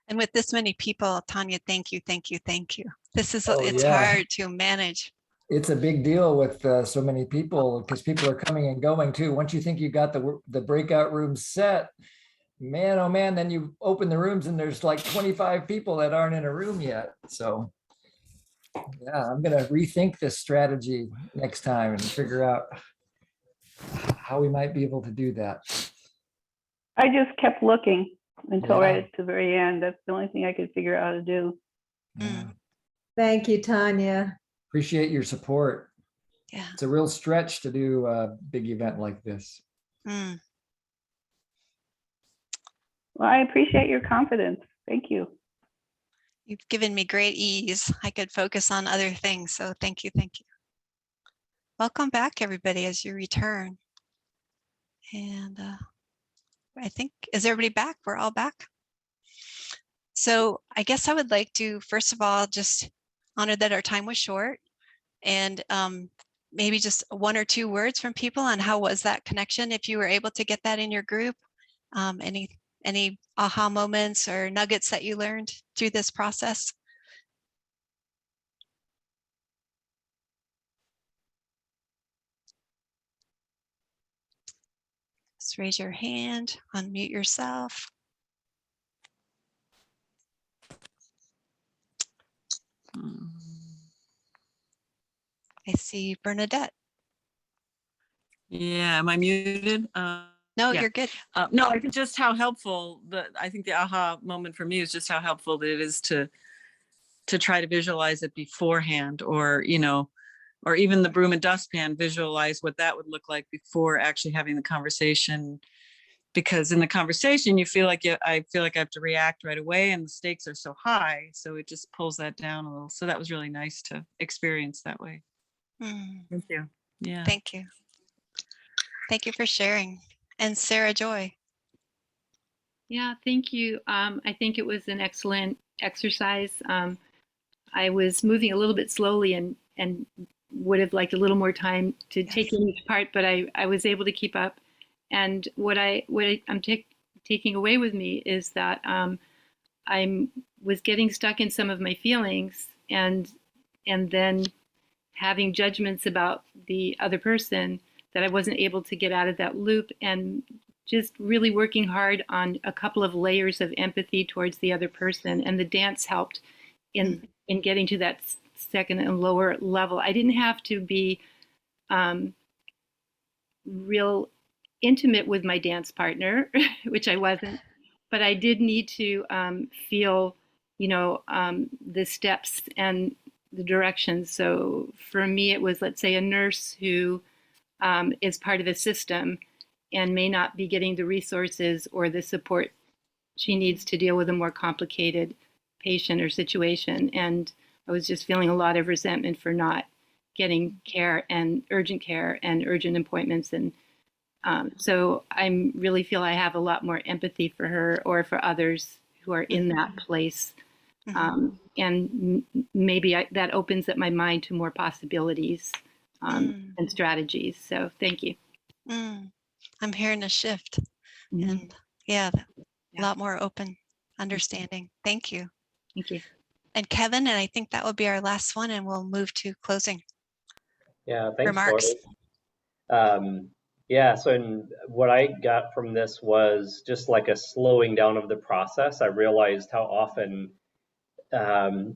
And with this many people, Tanya, thank you. This is it's yeah. hard to manage. It's a big deal with so many people because people are coming and going too. Once you think you got the breakout room set, man, oh man, then you open the rooms and there's like 25 people that aren't in a room yet. So yeah, I'm gonna rethink this strategy next time and figure out how we might be able to do that. I just kept looking until Yeah. right at the very end. That's the only thing I could figure out how to do. Yeah. Thank you, Tanya. Appreciate your support. Yeah. It's a real stretch to do a big event like this. Mm. Well, I appreciate your confidence. Thank you. You've given me great ease. I could focus on other things. So thank you. Welcome back, everybody, as you return. And I think, is everybody back? We're all back. So I guess I would like to, first of all, just honor that our time was short, and maybe just one or two words from people on how was that connection, if you were able to get that in your group. Any aha moments or nuggets that you learned through this process? Just raise your hand, unmute yourself. I see Bernadette. Yeah, am I muted? No, yeah. you're good. No, I think just how helpful I think the aha moment for me is just how helpful it is to try to visualize it beforehand, or or even the broom and dustpan, visualize what that would look like before actually having the conversation. Because in the conversation, I feel like I have to react right away, and the stakes are so high, so it just pulls that down a little. So that was really nice to experience that way. Thank you. Yeah. Thank you. Thank you for sharing. And Sarah Joy. Yeah, thank you. I think it was an excellent exercise. I was moving a little bit slowly and would have liked a little more time to take in each part, but I was able to keep up. And what I'm taking away with me is that I was getting stuck in some of my feelings, and then having judgments about the other person that I wasn't able to get out of that loop, and just really working hard on a couple of layers of empathy towards the other person. And the dance helped in getting to that second and lower level. I didn't have to be real intimate with my dance partner, which I wasn't, but I did need to feel, the steps and the directions. So for me, it was, let's say, a nurse who is part of the system and may not be getting the resources or the support she needs to deal with a more complicated patient or situation. And I was just feeling a lot of resentment for not getting care and urgent appointments. And so I really feel I have a lot more empathy for her or for others who are in that place. And maybe that opens up my mind to more possibilities and strategies. So thank you. I'm hearing a shift. And a lot more open understanding. Thank you. Thank you. And Kevin, and I think that will be our last one, and we'll move to closing. Yeah, thanks, remarks. Lori. Yeah, so what I got from this was just like a slowing down of the process. I realized how often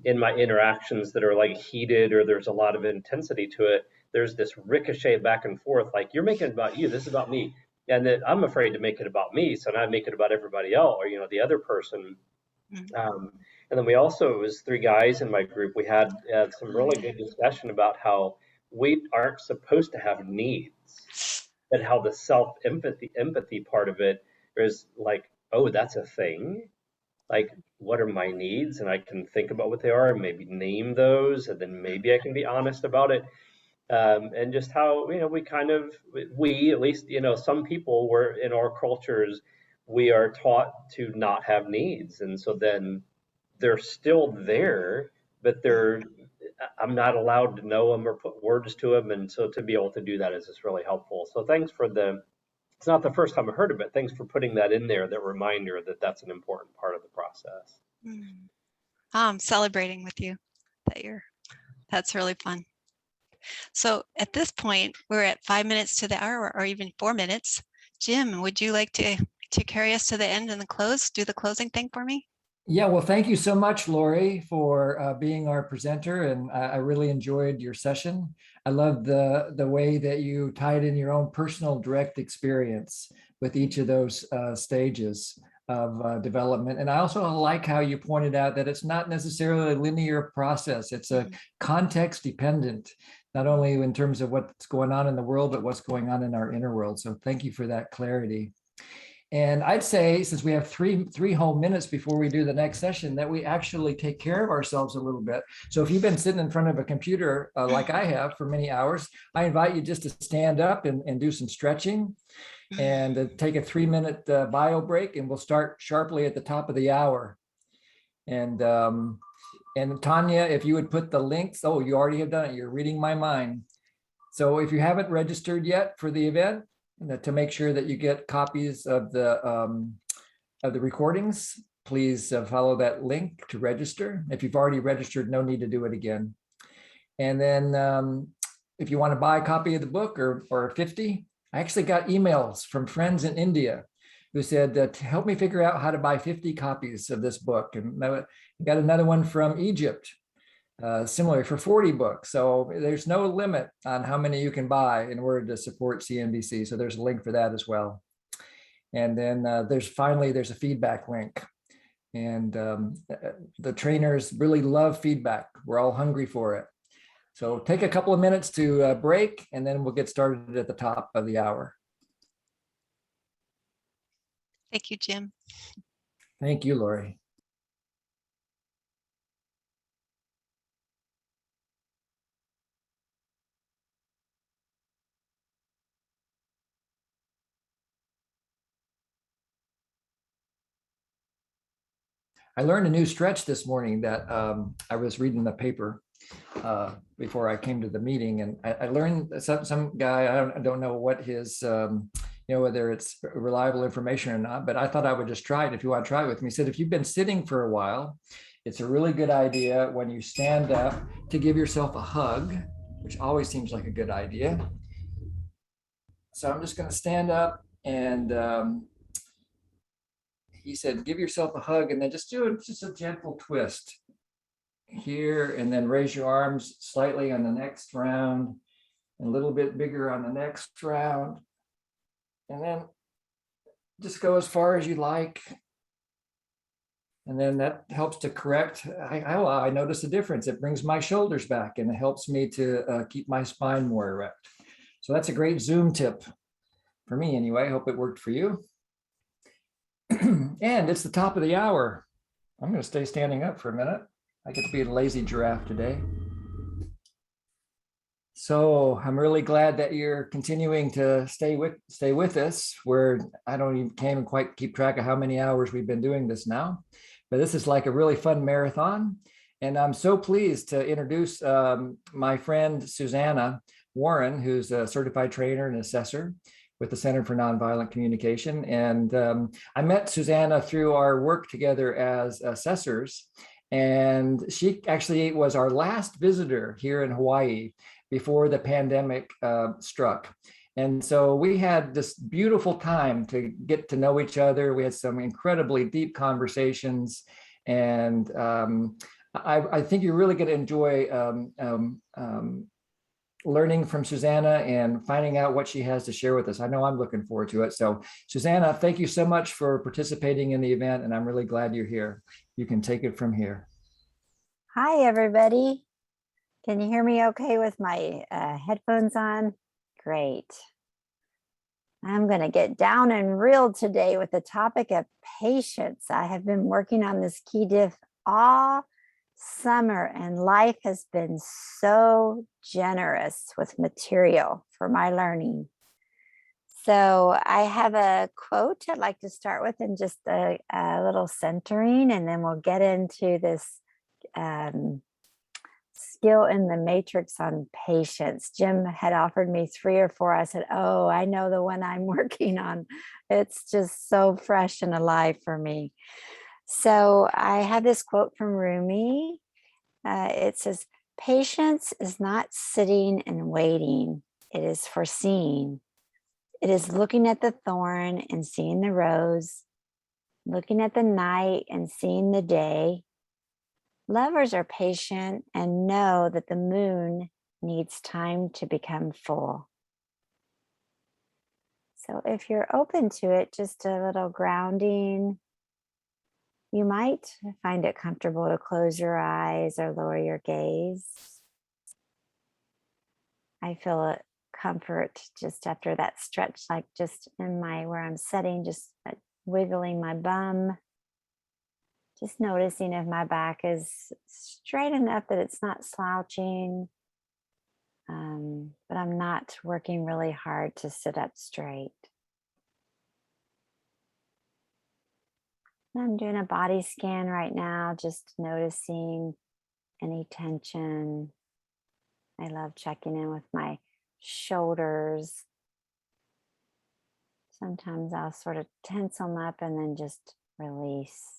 in my interactions that are like heated or there's a lot of intensity to it, there's this ricochet back and forth, like you're making it about you, this is about me. And then I'm afraid to make it about me, so now I make it about everybody else or, the other person. And then we also, it was three guys in my group, we had some really good discussion about how we aren't supposed to have needs, but how the empathy part of it is like, oh, that's a thing. Like, what are my needs? And I can think about what they are and maybe name those, and then maybe I can be honest about it. And just how, we kind of, we, at least, some people were in our cultures, we are taught to not have needs. And so then they're still there, but I'm not allowed to know them or put words to them. And so to be able to do that is just really helpful. So thanks for it's not the first time I heard of it. Thanks for putting that in there, that reminder that that's an important part of the process. I'm celebrating with you that's really fun. So at this point, we're at 5 minutes to the hour, or even 4 minutes. Jim, would you like to carry us to the end and do the closing thing for me? Yeah, well, thank you so much, Lori, for being our presenter, and I really enjoyed your session. I love the way that you tied in your own personal direct experience with each of those stages of development. And I also like how you pointed out that it's not necessarily a linear process. It's a context dependent, not only in terms of what's going on in the world, but what's going on in our inner world. So thank you for that clarity. And I'd say, since we have three whole minutes before we do the next session, that we actually take care of ourselves a little bit. So if you've been sitting in front of a computer like I have for many hours, I invite you just to stand up and do some stretching and take a 3-minute bio break, and we'll start sharply at the top of the hour. And Tanya, if you would put the links, oh, you already have done it. You're reading my mind. So if you haven't registered yet for the event, to make sure that you get copies of the recordings, please follow that link to register. If you've already registered, no need to do it again. And then if you want to buy a copy of the book or 50, I actually got emails from friends in India who said, to help me figure out how to buy 50 copies of this book. And I got another one from Egypt, similar, for 40 books. So there's no limit on how many you can buy in order to support CNBC. So there's a link for that as well. And then there's a feedback link. And the trainers really love feedback. We're all hungry for it. So take a couple of minutes to break, and then we'll get started at the top of the hour. Thank you, Jim. Thank you, Lori. I learned a new stretch this morning that I was reading the paper before I came to the meeting, and I learned some guy, I don't know what his, whether it's reliable information or not, but I thought I would just try it. If you want to try it with me, he said, if you've been sitting for a while, it's a really good idea when you stand up to give yourself a hug, which always seems like a good idea. So I'm just going to stand up, and he said, give yourself a hug, and then just do just a gentle twist here, and then raise your arms slightly on the next round, and a little bit bigger on the next round. And then just go as far as you like. And then that helps to correct. I notice a difference. It brings my shoulders back, and it helps me to keep my spine more erect. So that's a great Zoom tip for me anyway. I hope it worked for you. And it's the top of the hour. I'm going to stay standing up for a minute. I get to be a lazy giraffe today. So I'm really glad that you're continuing to stay with us. Can't even quite keep track of how many hours we've been doing this now, but this is like a really fun marathon. And I'm so pleased to introduce my friend Susanna Warren, who's a certified trainer and assessor with the Center for Nonviolent Communication. And I met Susanna through our work together as assessors. And she actually was our last visitor here in Hawaii before the pandemic struck. And so we had this beautiful time to get to know each other. We had some incredibly deep conversations. And I think you're really going to enjoy learning from Susanna and finding out what she has to share with us. I know I'm looking forward to it. So Susanna, thank you so much for participating in the event. And I'm really glad you're here. You can take it from here. Hi, everybody. Can you hear me okay with my headphones on? Great. I'm going to get down and real today with the topic of patience. I have been working on this key diff all summer, and life has been so generous with material for my learning. So I have a quote I'd like to start with, and just a little centering, and then we'll get into this skill in the matrix on patience. Jim had offered me 3 or 4. I said, oh, I know the one I'm working on. It's just so fresh and alive for me. So I have this quote from Rumi. It says, patience is not sitting and waiting. It is foreseeing. It is looking at the thorn and seeing the rose, looking at the night and seeing the day. Lovers are patient and know that the moon needs time to become full. So if you're open to it, just a little grounding, you might find it comfortable to close your eyes or lower your gaze. I feel a comfort just after that stretch, like just in where I'm sitting, just wiggling my bum. Just noticing if my back is straight enough that it's not slouching, but I'm not working really hard to sit up straight. I'm doing a body scan right now, just noticing any tension. I love checking in with my shoulders. Sometimes I'll sort of tense them up and then just release.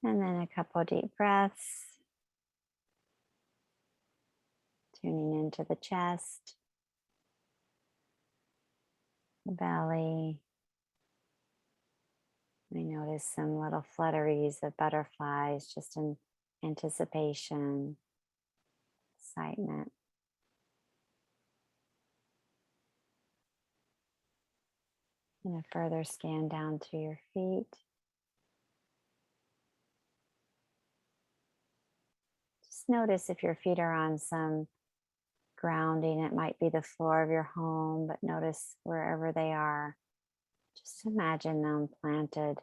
And then a couple of deep breaths. Tuning into the chest, the belly. I notice some little flutteries of butterflies just in anticipation, excitement. And a further scan down to your feet. Just notice if your feet are on some grounding. It might be the floor of your home, but notice wherever they are. Just imagine them planted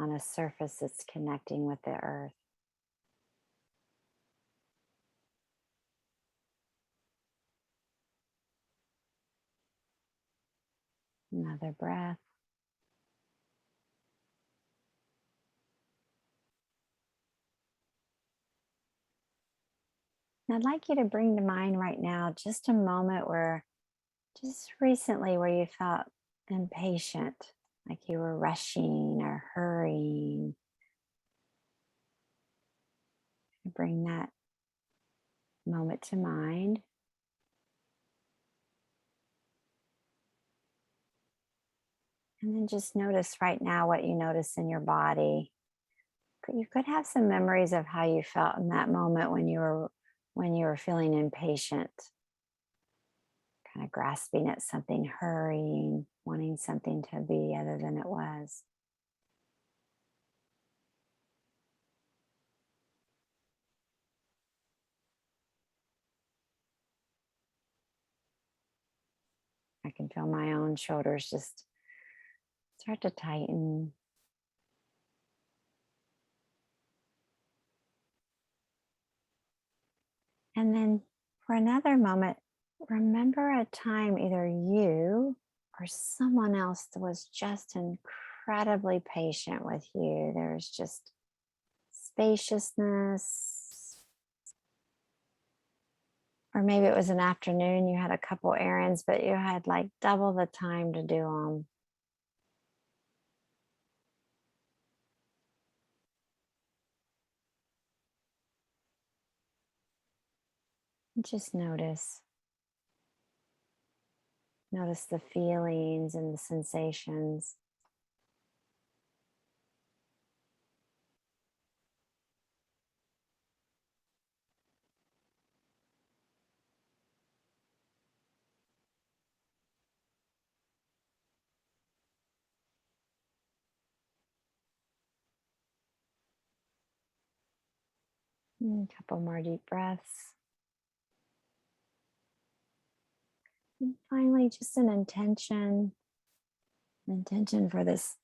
on a surface that's connecting with the earth. Another breath. And I'd like you to bring to mind right now just a moment where, just recently, where you felt impatient, like you were rushing or hurrying. Bring that moment to mind. And then just notice right now what you notice in your body. You could have some memories of how you felt in that moment when you were feeling impatient, kind of grasping at something, hurrying, wanting something to be other than it was. I can feel my own shoulders just start to tighten. And then for another moment, remember a time either you or someone else was just incredibly patient with you. There's just spaciousness. Or maybe it was an afternoon, you had a couple errands, but you had like double the time to do them. Just notice. Notice the feelings and the sensations. A couple more deep breaths. And finally, just an intention for this,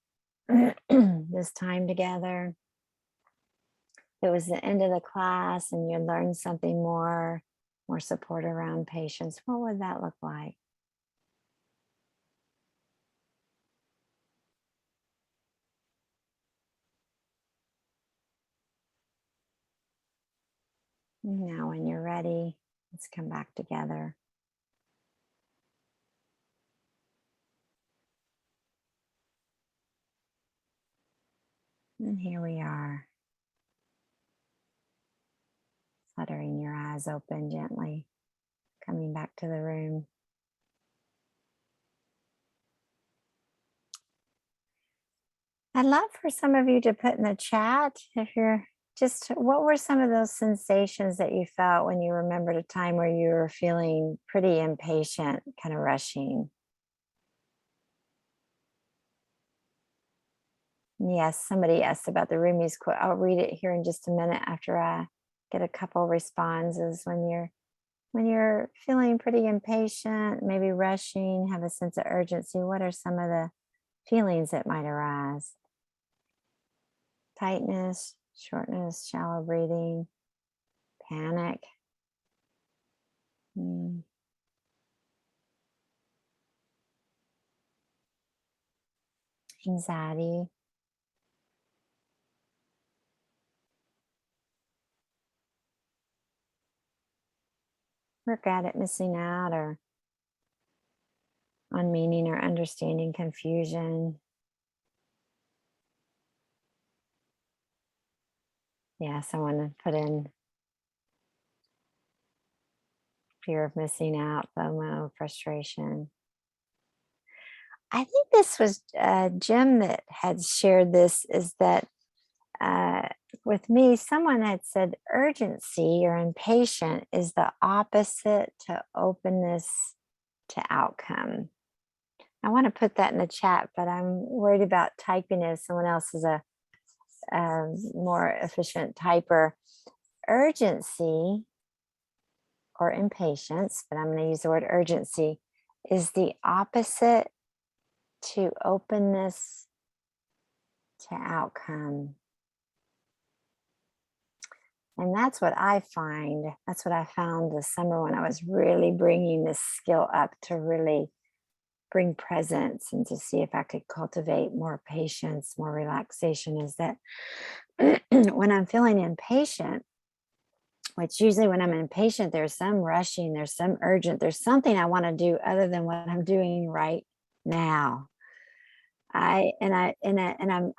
this time together. If it was the end of the class and you learned something more support around patience, what would that look like? Now, when you're ready, let's come back together. And here we are. Fluttering your eyes open gently, coming back to the room. I'd love for some of you to put in the chat if you're just, what were some of those sensations that you felt when you remembered a time where you were feeling pretty impatient, kind of rushing? Yes, somebody asked about the Rumi's quote. I'll read it here in just a minute after I get a couple responses. When you're feeling pretty impatient, maybe rushing, have a sense of urgency, what are some of the feelings that might arise? Tightness, shortness, shallow breathing, panic. Anxiety. Regret at missing out or on meaning or understanding confusion. Yeah, someone put in fear of missing out, FOMO, frustration. I think this was Jim that had shared this, is that with me, someone had said urgency or impatient is the opposite to openness to outcome. I want to put that in the chat, but I'm worried about typing as someone else is a more efficient typer. Urgency or impatience, but I'm going to use the word urgency, is the opposite to openness to outcome. And that's what I find. That's what I found this summer when I was really bringing this skill up to really bring presence and to see if I could cultivate more patience, more relaxation, is that when I'm feeling impatient, which usually when I'm impatient, there's some rushing, there's some urgent, there's something I want to do other than what I'm doing right now. I'm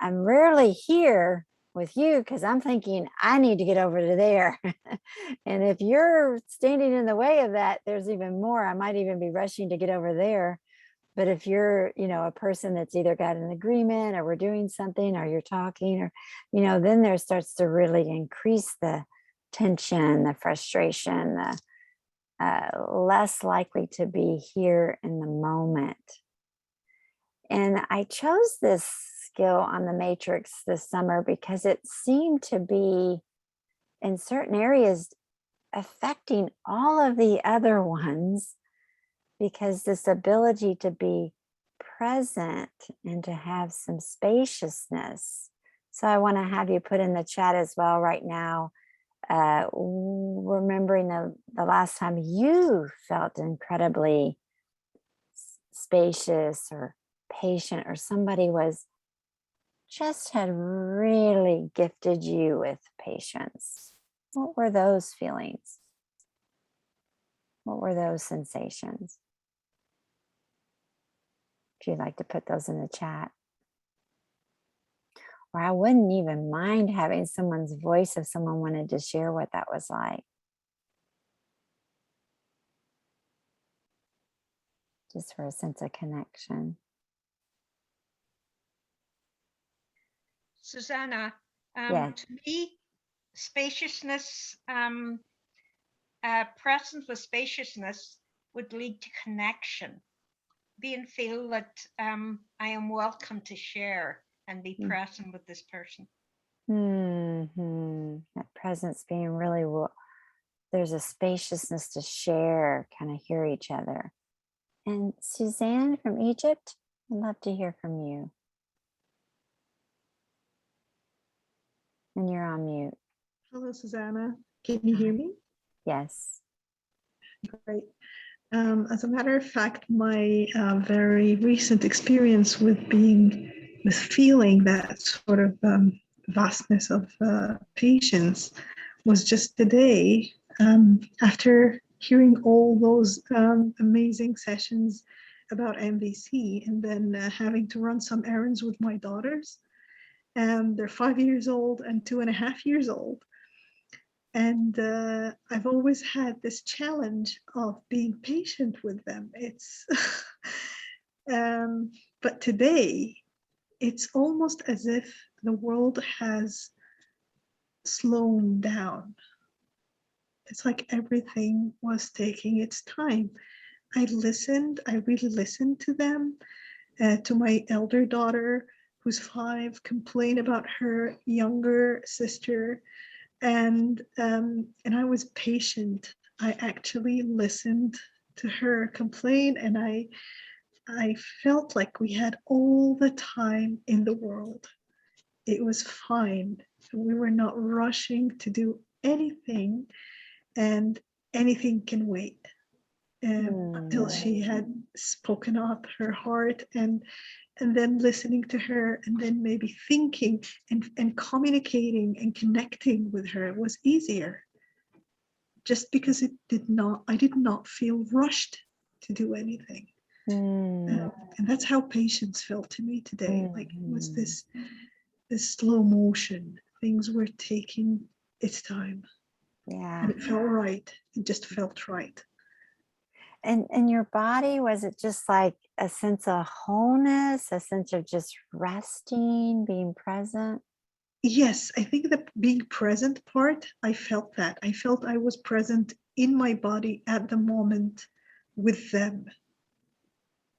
rarely here with you because I'm thinking I need to get over to there. And if you're standing in the way of that, there's even more. I might even be rushing to get over there. But if you're, a person that's either got an agreement or we're doing something or you're talking or, then there starts to really increase the tension, the frustration, the less likely to be here in the moment. And I chose this skill on the matrix this summer because it seemed to be in certain areas affecting all of the other ones, because this ability to be present and to have some spaciousness. So I want to have you put in the chat as well right now, remembering the last time you felt incredibly spacious or patient, or somebody had really gifted you with patience. What were those feelings? What were those sensations? If you'd like to put those in the chat. Or I wouldn't even mind having someone's voice if someone wanted to share what that was like. just for a sense of connection. Susanna, Yes. to me, spaciousness, present with spaciousness would lead to connection. Being feel that I am welcome to share and be present with this person. That presence being really, there's a spaciousness to share, kind of hear each other. And Suzanne from Egypt, I'd love to hear from you. And you're on mute. Hello, Susanna. Can you hear me? Yes. Great. As a matter of fact, my very recent experience with feeling that sort of vastness of patience was just today, after hearing all those amazing sessions about MVC, and then having to run some errands with my daughters. They're 5 years old and 2.5 years old. And I've always had this challenge of being patient with them. It's, but today, it's almost as if the world has slowed down. It's like everything was taking its time. I really listened to them, to my elder daughter, who's 5, complain about her younger sister. And I was patient. I actually listened to her complain, and I felt like we had all the time in the world. It was fine. We were not rushing to do anything, and anything can wait until she had spoken out her heart, and then listening to her, and then maybe thinking and communicating and connecting with her was easier, just because I did not feel rushed to do anything. And that's how patience felt to me today. Like it was this slow motion. Things were taking its time. Yeah. And it felt right. It just felt right. And your body, was it just like a sense of wholeness, a sense of just resting, being present? Yes, I think the being present part, I felt that. I felt I was present in my body at the moment with them.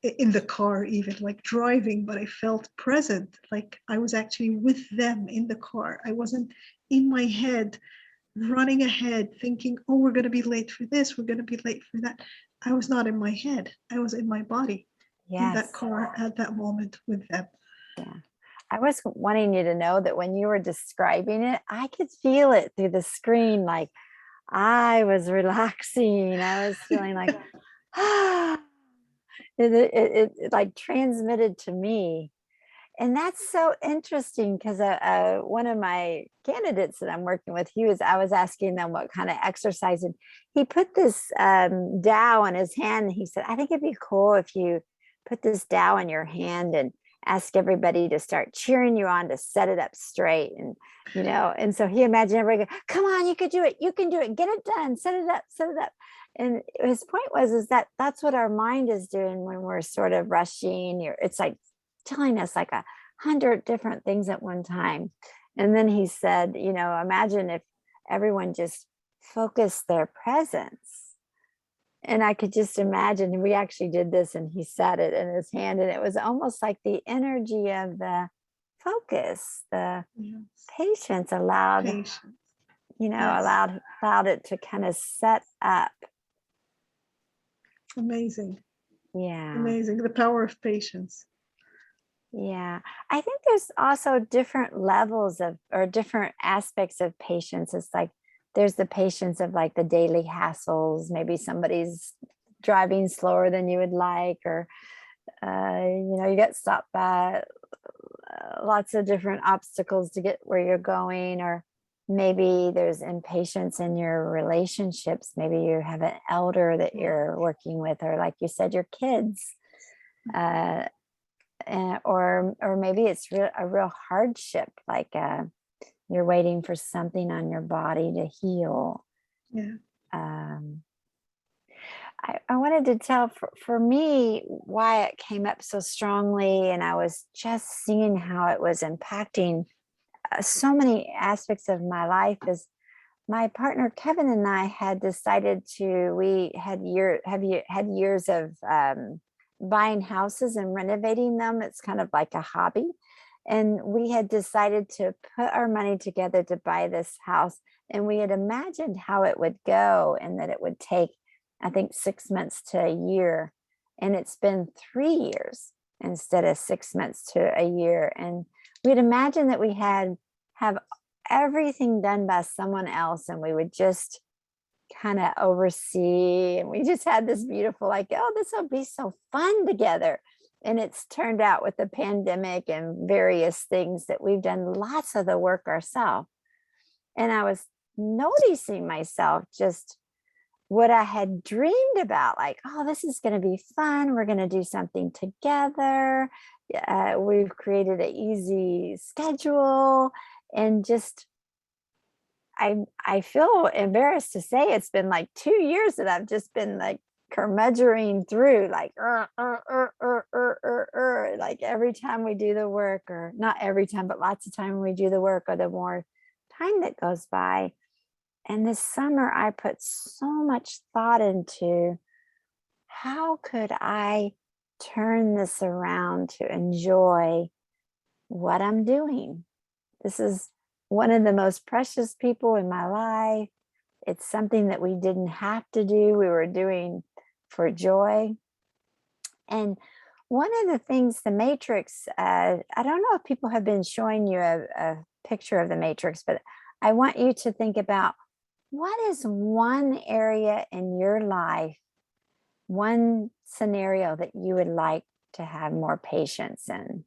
In the car, even like driving, but I felt present, like I was actually with them in the car. I wasn't in my head, running ahead, thinking, oh, we're going to be late for this, we're going to be late for that. I was not in my head. I was in my body, in that car at that moment with them. Yeah. I was wanting you to know that when you were describing it, I could feel it through the screen. Like I was relaxing. I was feeling like, it like transmitted to me. And that's so interesting because one of my candidates that I'm working with, I was asking them what kind of exercise, and he put this Tao in his hand, and he said, I think it'd be cool if you put this Tao in your hand and ask everybody to start cheering you on to set it up straight. And, and so he imagined everybody go, come on, you could do it. You can do it. Get it done. Set it up, set it up. And his point is that that's what our mind is doing when we're sort of rushing. It's like telling us like 100 different things at one time. And then he said, imagine if everyone just focused their presence. And I could just imagine, we actually did this, and he set it in his hand, and it was almost like the energy of the focus, the patience allowed it to kind of set up. Amazing. Yeah. Amazing. The power of patience. Yeah. I think there's also different levels or different aspects of patience. It's like there's the patience of like the daily hassles. Maybe somebody's driving slower than you would like, or, you get stopped by lots of different obstacles to get where you're going, or maybe there's impatience in your relationships. Maybe you have an elder that you're working with, or like you said, your kids, or maybe it's a real hardship, like you're waiting for something on your body to heal. Yeah. I wanted to tell for me why it came up so strongly, and I was just seeing how it was impacting so many aspects of my life. Is my partner Kevin and I had decided we had years of buying houses and renovating them. It's kind of like a hobby. And we had decided to put our money together to buy this house. And we had imagined how it would go and that it would take, I think, 6 months to a year. And it's been 3 years instead of 6 months to a year. And we'd imagined that we have everything done by someone else, and we would just kind of oversee. And we just had this beautiful, like, oh, this will be so fun together. And it's turned out with the pandemic and various things that we've done lots of the work ourselves. And I was noticing myself just what I had dreamed about, like, oh, this is going to be fun. We're going to do something together. We've created an easy schedule. And just, I feel embarrassed to say it's been like 2 years that I've just been like curmudgeoning through, like, like every time we do the work, or not every time, but lots of time we do the work, or the more time that goes by. And this summer, I put so much thought into how could I turn this around to enjoy what I'm doing. This is one of the most precious people in my life. It's something that we didn't have to do. We were doing for joy. And one of the things, the matrix, I don't know if people have been showing you a picture of the matrix, but I want you to think about, what is one area in your life, one scenario that you would like to have more patience in?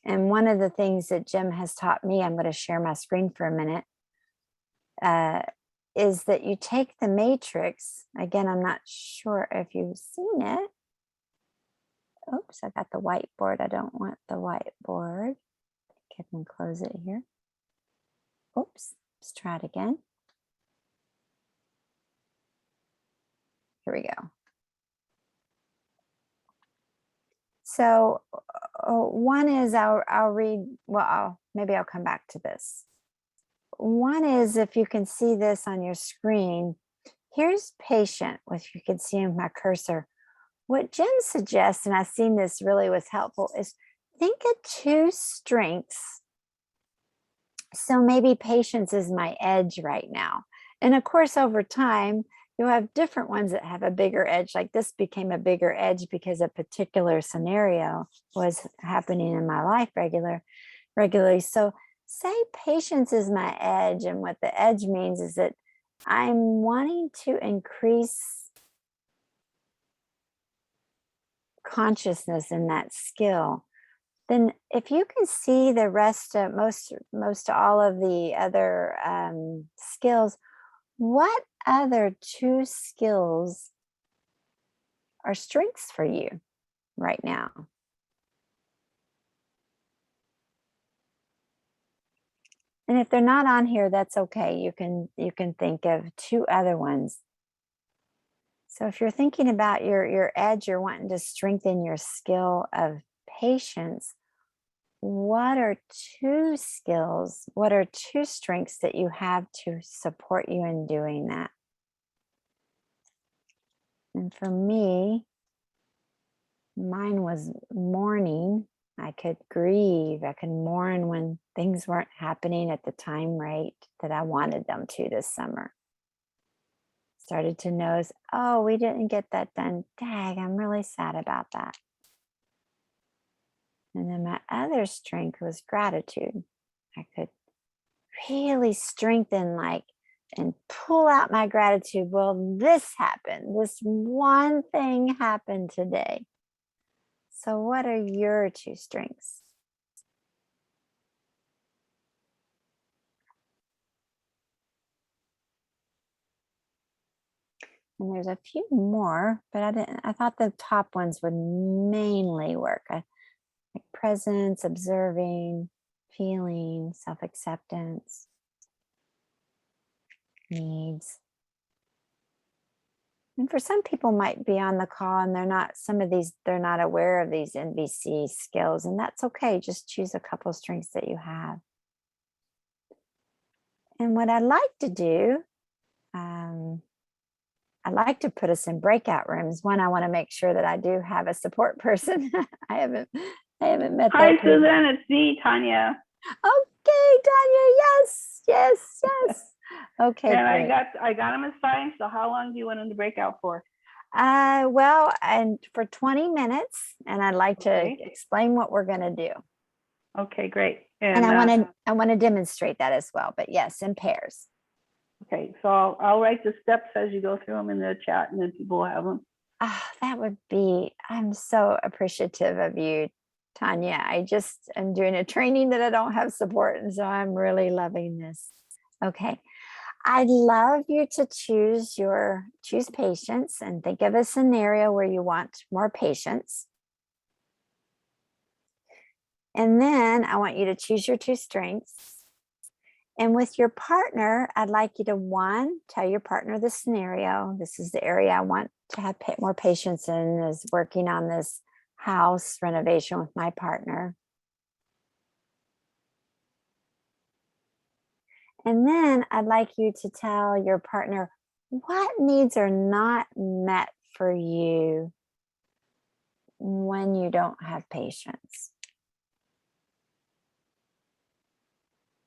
And one of the things that Jim has taught me, I'm going to share my screen for a minute, is that you take the matrix. Again, I'm not sure if you've seen it. Oops, I got the whiteboard. I don't want the whiteboard. I can close it here. Oops, let's try it again. Here we go. So one is, I'll read, well, maybe I'll come back to this. One is, if you can see this on your screen, here's patient, which you can see in my cursor. What Jim suggests, and I've seen this really was helpful, is think of 2 strengths. So maybe patience is my edge right now. And of course, over time, you'll have different ones that have a bigger edge. Like this became a bigger edge because a particular scenario was happening in my life regularly. So say patience is my edge. And what the edge means is that I'm wanting to increase consciousness in that skill. Then if you can see the rest of most all of the other skills, what other 2 skills are strengths for you right now? And if they're not on here, that's okay. You can think of 2 other ones. So if you're thinking about your edge, you're wanting to strengthen your skill of patience, what are 2 skills? What are 2 strengths that you have to support you in doing that? And for me, mine was mourning. I could grieve. I could mourn when things weren't happening at the time rate that I wanted them to this summer. Started to notice, oh, we didn't get that done. Dang, I'm really sad about that. And then my other strength was gratitude. I could really strengthen, and pull out my gratitude. Well, this happened. This one thing happened today. So what are your 2 strengths? And there's a few more, but I thought the top ones would mainly work. Like presence, observing, feeling, self-acceptance, needs. And for some people might be on the call and they're not aware of these NVC skills, and that's okay. Just choose a couple strengths that you have. And what I like to do, I like to put us in breakout rooms. One, I want to make sure that I do have a support person. I haven't met Hi, that person. Susan. It's me, Tanya. Okay, Tanya. Yes. Okay, And great. I got them assigned. So how long do you want them to break out for? Well, and for 20 minutes, and I'd like to Okay. explain what we're going to do. Okay, great. And I want to demonstrate that as well, but yes, in pairs. Okay, so I'll write the steps as you go through them in the chat, and then people will have them. I'm so appreciative of you, Tanya. I just am doing a training that I don't have support, and so I'm really loving this. Okay. I'd love you to choose patience and think of a scenario where you want more patience. And then I want you to choose your 2 strengths. And with your partner, I'd like you to tell your partner the scenario. This is the area I want to have more patience in, is working on this house renovation with my partner. And then I'd like you to tell your partner what needs are not met for you when you don't have patience.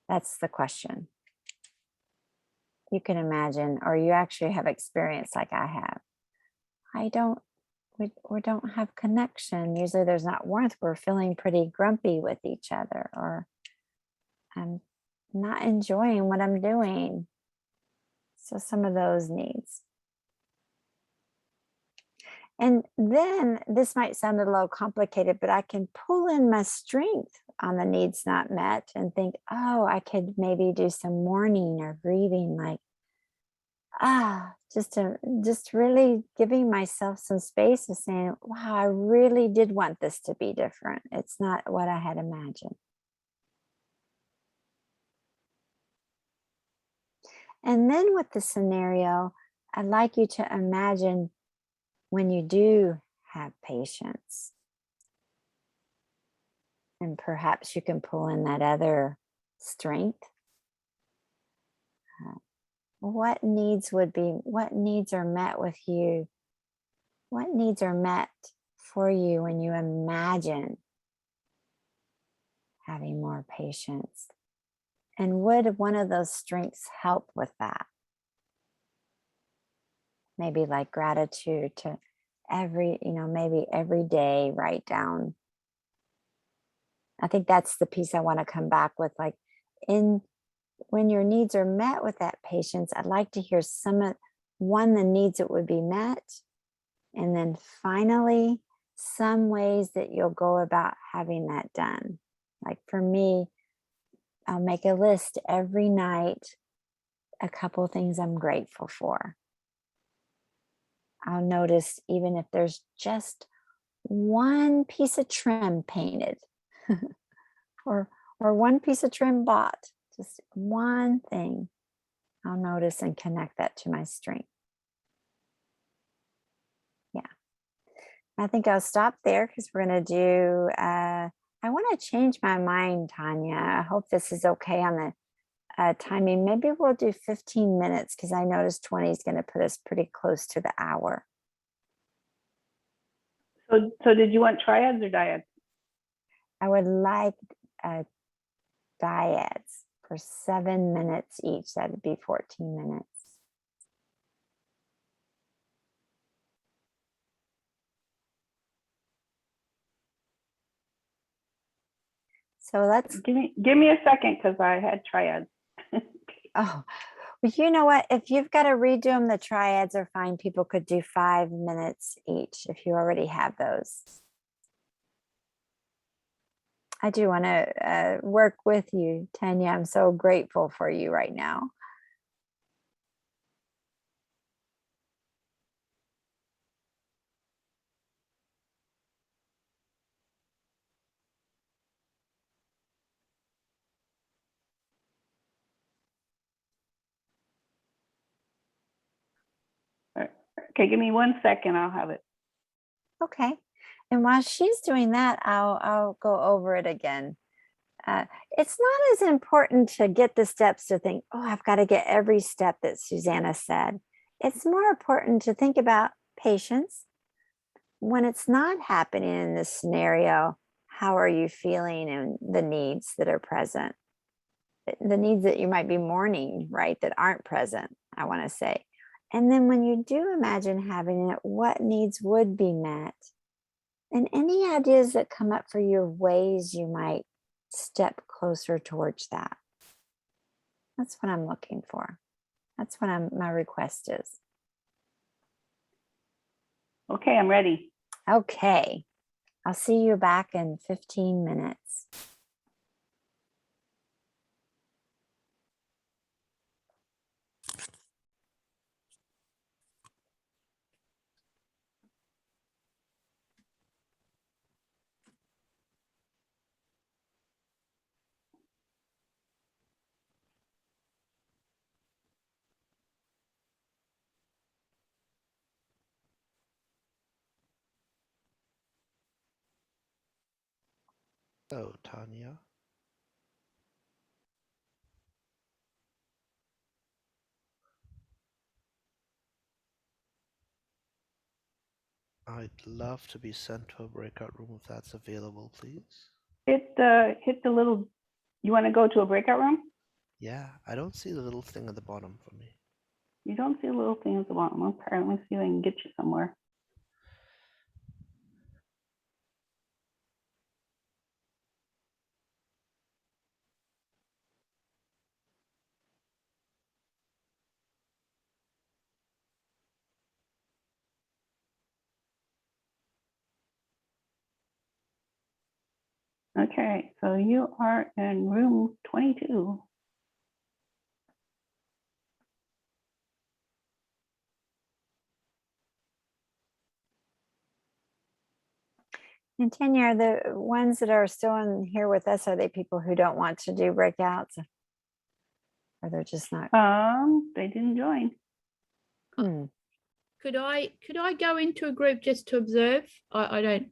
That's the question. You can imagine, or you actually have experience like I have. We don't have connection. Usually there's not warmth. We're feeling pretty grumpy with each other, or I'm not enjoying what I'm doing. So some of those needs. And then this might sound a little complicated, but I can pull in my strength on the needs not met and think, oh, I could maybe do some mourning or grieving, like, just really giving myself some space of saying, wow, I really did want this to be different. It's not what I had imagined. And then with the scenario, I'd like you to imagine when you do have patience. And perhaps you can pull in that other strength. What needs are met with you? What needs are met for you when you imagine having more patience? And would one of those strengths help with that? Maybe like gratitude to maybe every day write down. I think that's the piece I want to come back with, like when your needs are met with that patience, I'd like to hear the needs that would be met. And then finally, some ways that you'll go about having that done. Like for me, I'll make a list every night, a couple things I'm grateful for. I'll notice even if there's just one piece of trim painted or one piece of trim bought, just one thing, I'll notice and connect that to my strength. Yeah. I think I'll stop there because we're going to do, I want to change my mind, Tanya. I hope this is okay on the timing. Maybe we'll do 15 minutes because I noticed 20 is going to put us pretty close to the hour. So did you want triads or dyads? I would like dyads for 7 minutes each. That'd be 14 minutes. So let's give me a second because I had triads. Oh, well, you know what? If you've got to redo them, the triads are fine. People could do 5 minutes each if you already have those. I do want to work with you, Tanya. I'm so grateful for you right now. Okay, give me 1 second. I'll have it. Okay. And while she's doing that, I'll go over it again. It's not as important to get the steps to think, oh, I've got to get every step that Susanna said. It's more important to think about patience. When it's not happening in this scenario, how are you feeling and the needs that are present? The needs that you might be mourning, right, that aren't present, I want to say. And then when you do imagine having it, what needs would be met? And any ideas that come up for your ways you might step closer towards that. That's what I'm looking for. That's what my request is. Okay, I'm ready. Okay. I'll see you back in 15 minutes. Oh, Tanya. I'd love to be sent to a breakout room if that's available, please. Hit the little, you want to go to a breakout room? Yeah, I don't see the little thing at the bottom for me. You don't see a little thing at the bottom. Okay, let me see if I can get you somewhere. Okay, so you are in room 22. And Tanya, are the ones that are still in here with us, are they people who don't want to do breakouts? Or they're just not? They didn't join. Could I go into a group just to observe? I don't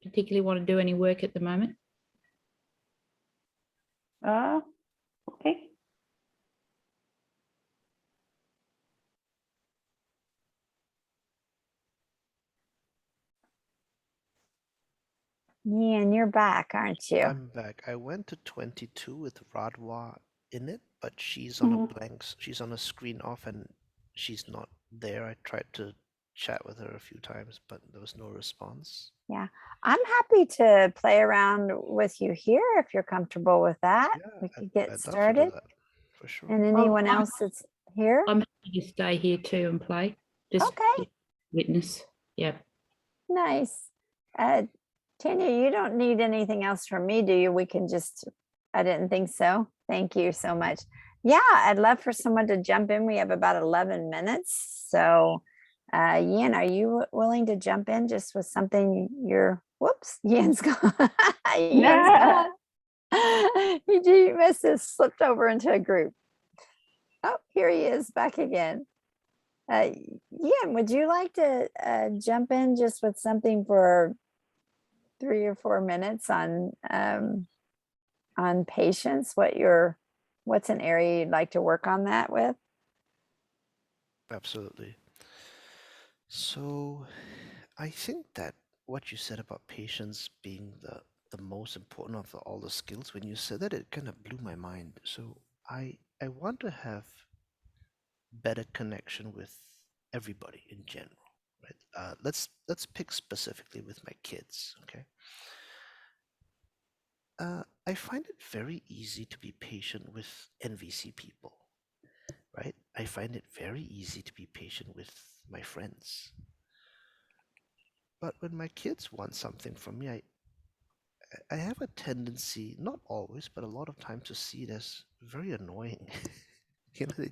particularly want to do any work at the moment. Okay. Yeah, and you're back, aren't you? I'm back. I went to 22 with Radwa in it, but she's on a blank. She's on a screen off, and she's not there. I tried to chat with her a few times, but there was no response. Yeah, I'm happy to play around with you here if you're comfortable with that. Yeah, we could get I'd started. love to do that, for sure. And anyone else that's here? I'm happy to stay here too and play. Just witness. Yeah. Nice. Tanya, you don't need anything else from me, do you? We can just, I didn't think so. Thank you so much. Yeah, I'd love for someone to jump in. We have about 11 minutes. So, Yin, are you willing to jump in just with something you're, whoops, Yin's gone. Yin's gone. He must have slipped over into a group. Oh, here he is back again. Yin, would you like to jump in just with something for 3 or 4 minutes on patience? What's an area you'd like to work on that with? Absolutely. So I think that what you said about patience being the most important of all the skills, when you said that, it kind of blew my mind. So I want to have better connection with everybody in general, right? Let's pick specifically with my kids, okay? I find it very easy to be patient with NVC people, right? I find it very easy to be patient with my friends. But when my kids want something from me, I have a tendency, not always, but a lot of times, to see it as very annoying. You know, they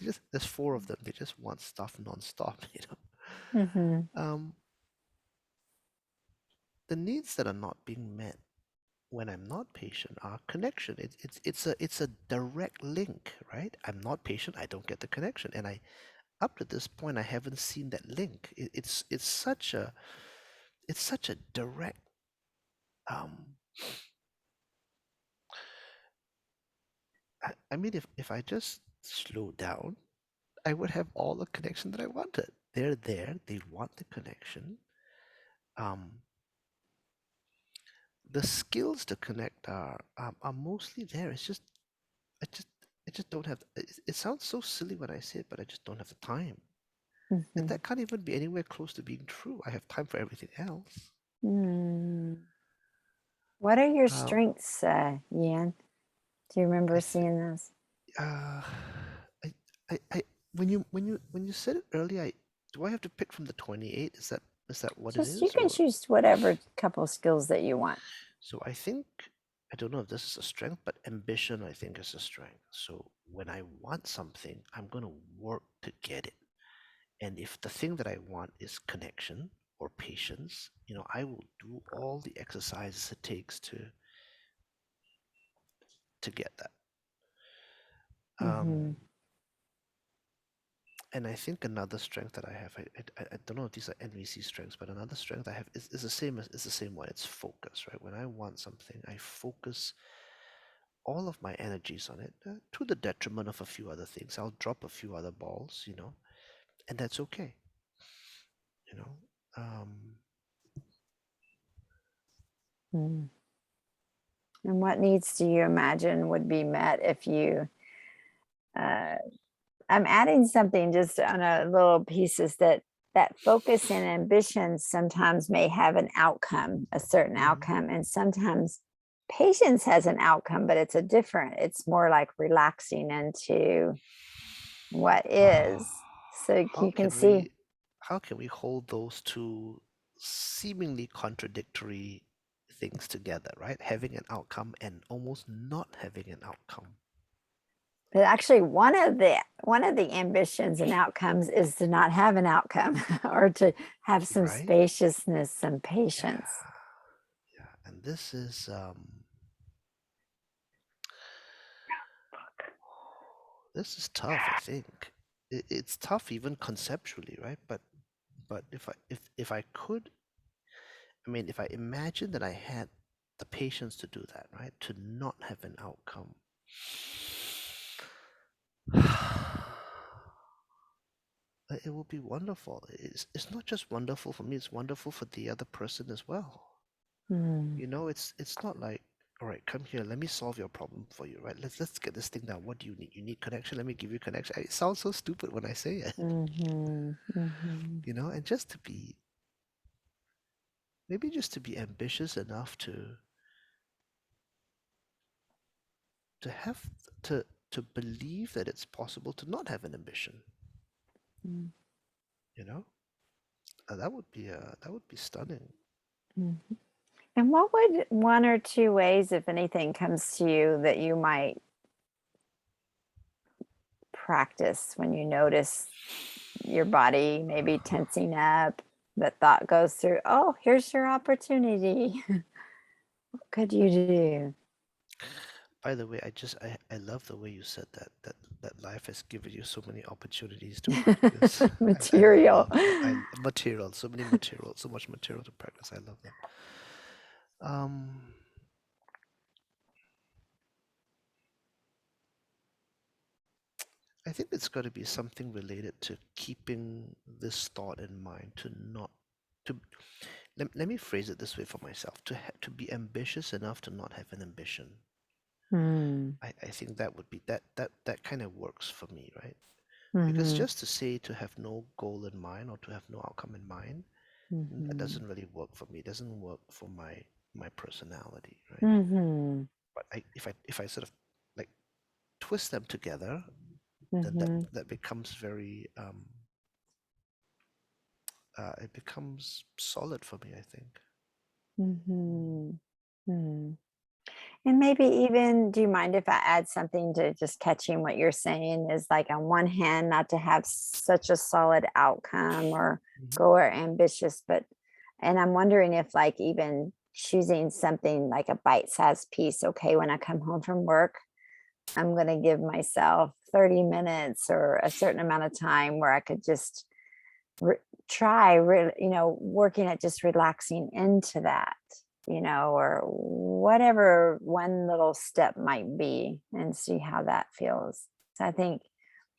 just there's 4 of them. They just want stuff nonstop. You know, the needs that are not being met when I'm not patient are connection. It's a direct link, right? I'm not patient, I don't get the connection, and up to this point, I haven't seen that link. It's such a direct um I mean, if I just slow down, I would have all the connection that I wanted. They're there, they want the connection. Um, the skills to connect are mostly there. It's just I just I just don't have. It sounds so silly when I say it, but I just don't have the time, and Mhm. that can't even be anywhere close to being true. I have time for everything else. Mm. What are your Um, strengths, Yan? Do you remember I think seeing those? uh, I when you said it earlier, do I have to pick from the 28? Is that what it Just you is, can or choose whatever couple skills that you want. so I think I don't know if this is a strength, but ambition I think is a strength. So when I want something, I'm gonna work to get it. And if the thing that I want is connection or patience, I will do all the exercises it takes to get that. Mm-hmm. And I think another strength that I have, I don't know if these are NVC strengths, but another strength I have is the same as is the same one. It's focus, right? When I want something, I focus all of my energies on it, to the detriment of a few other things. I'll drop a few other balls, and that's okay. You know, Mm. And what needs do you imagine would be met if you? I'm adding something just on a little pieces that focus and ambition sometimes may have an outcome, a certain outcome, and sometimes patience has an outcome, but it's more like relaxing into what is. So how you can can see. we hold those two seemingly contradictory things together, right? Having an outcome and almost not having an outcome. But actually, one of the ambitions and outcomes is to not have an outcome, or to have some Right? spaciousness, some Yeah, patience. yeah. And this is tough, I think. It's tough even conceptually, right? But if I could, I mean, if I imagine that I had the patience to do that, right? To not have an outcome. It will be wonderful. It's not just wonderful for me, it's wonderful for the other person as well. Hmm. It's not like, all right, come here, let me solve your problem for you, right? Let's get this thing down. What do you need? You need connection, let me give you connection. It sounds so stupid when I say it. Mm-hmm. Mm-hmm. And just to be maybe just to be ambitious enough to have to believe that it's possible to not have an ambition, Mm-hmm. you know? That would be stunning. Mm-hmm. And what would one or two ways, if anything, comes to you that you might practice when you notice your body maybe tensing up? The thought goes through, oh, here's your opportunity. What could you do? By the way, I love the way you said that life has given you so many opportunities to practice. I Material. love that. Material, so many material, so much material to practice. I love that. I think it's got to be something related to keeping this thought in mind, to not to let me phrase it this way for myself, to be ambitious enough to not have an ambition. Hmm. I think that would be that kind of works for me, right? Because Mm-hmm. just to say to have no goal in mind or to have no outcome in mind, that Mm-hmm. doesn't really work for me. It doesn't work for my personality, right? Mm-hmm. But if I sort of like twist them together, then that Mm-hmm. that becomes very it becomes solid for me, I think. Mm-hmm. Hmm. And maybe even, do you mind if I add something to just catching what you're saying is like, on one hand, not to have such a solid outcome or Mhm. goal or ambitious, and I'm wondering if like even choosing something like a bite-sized piece, okay, when I come home from work, I'm going to give myself 30 minutes or a certain amount of time where I could just working at just relaxing into that, or whatever one little step might be, and see how that feels. So I think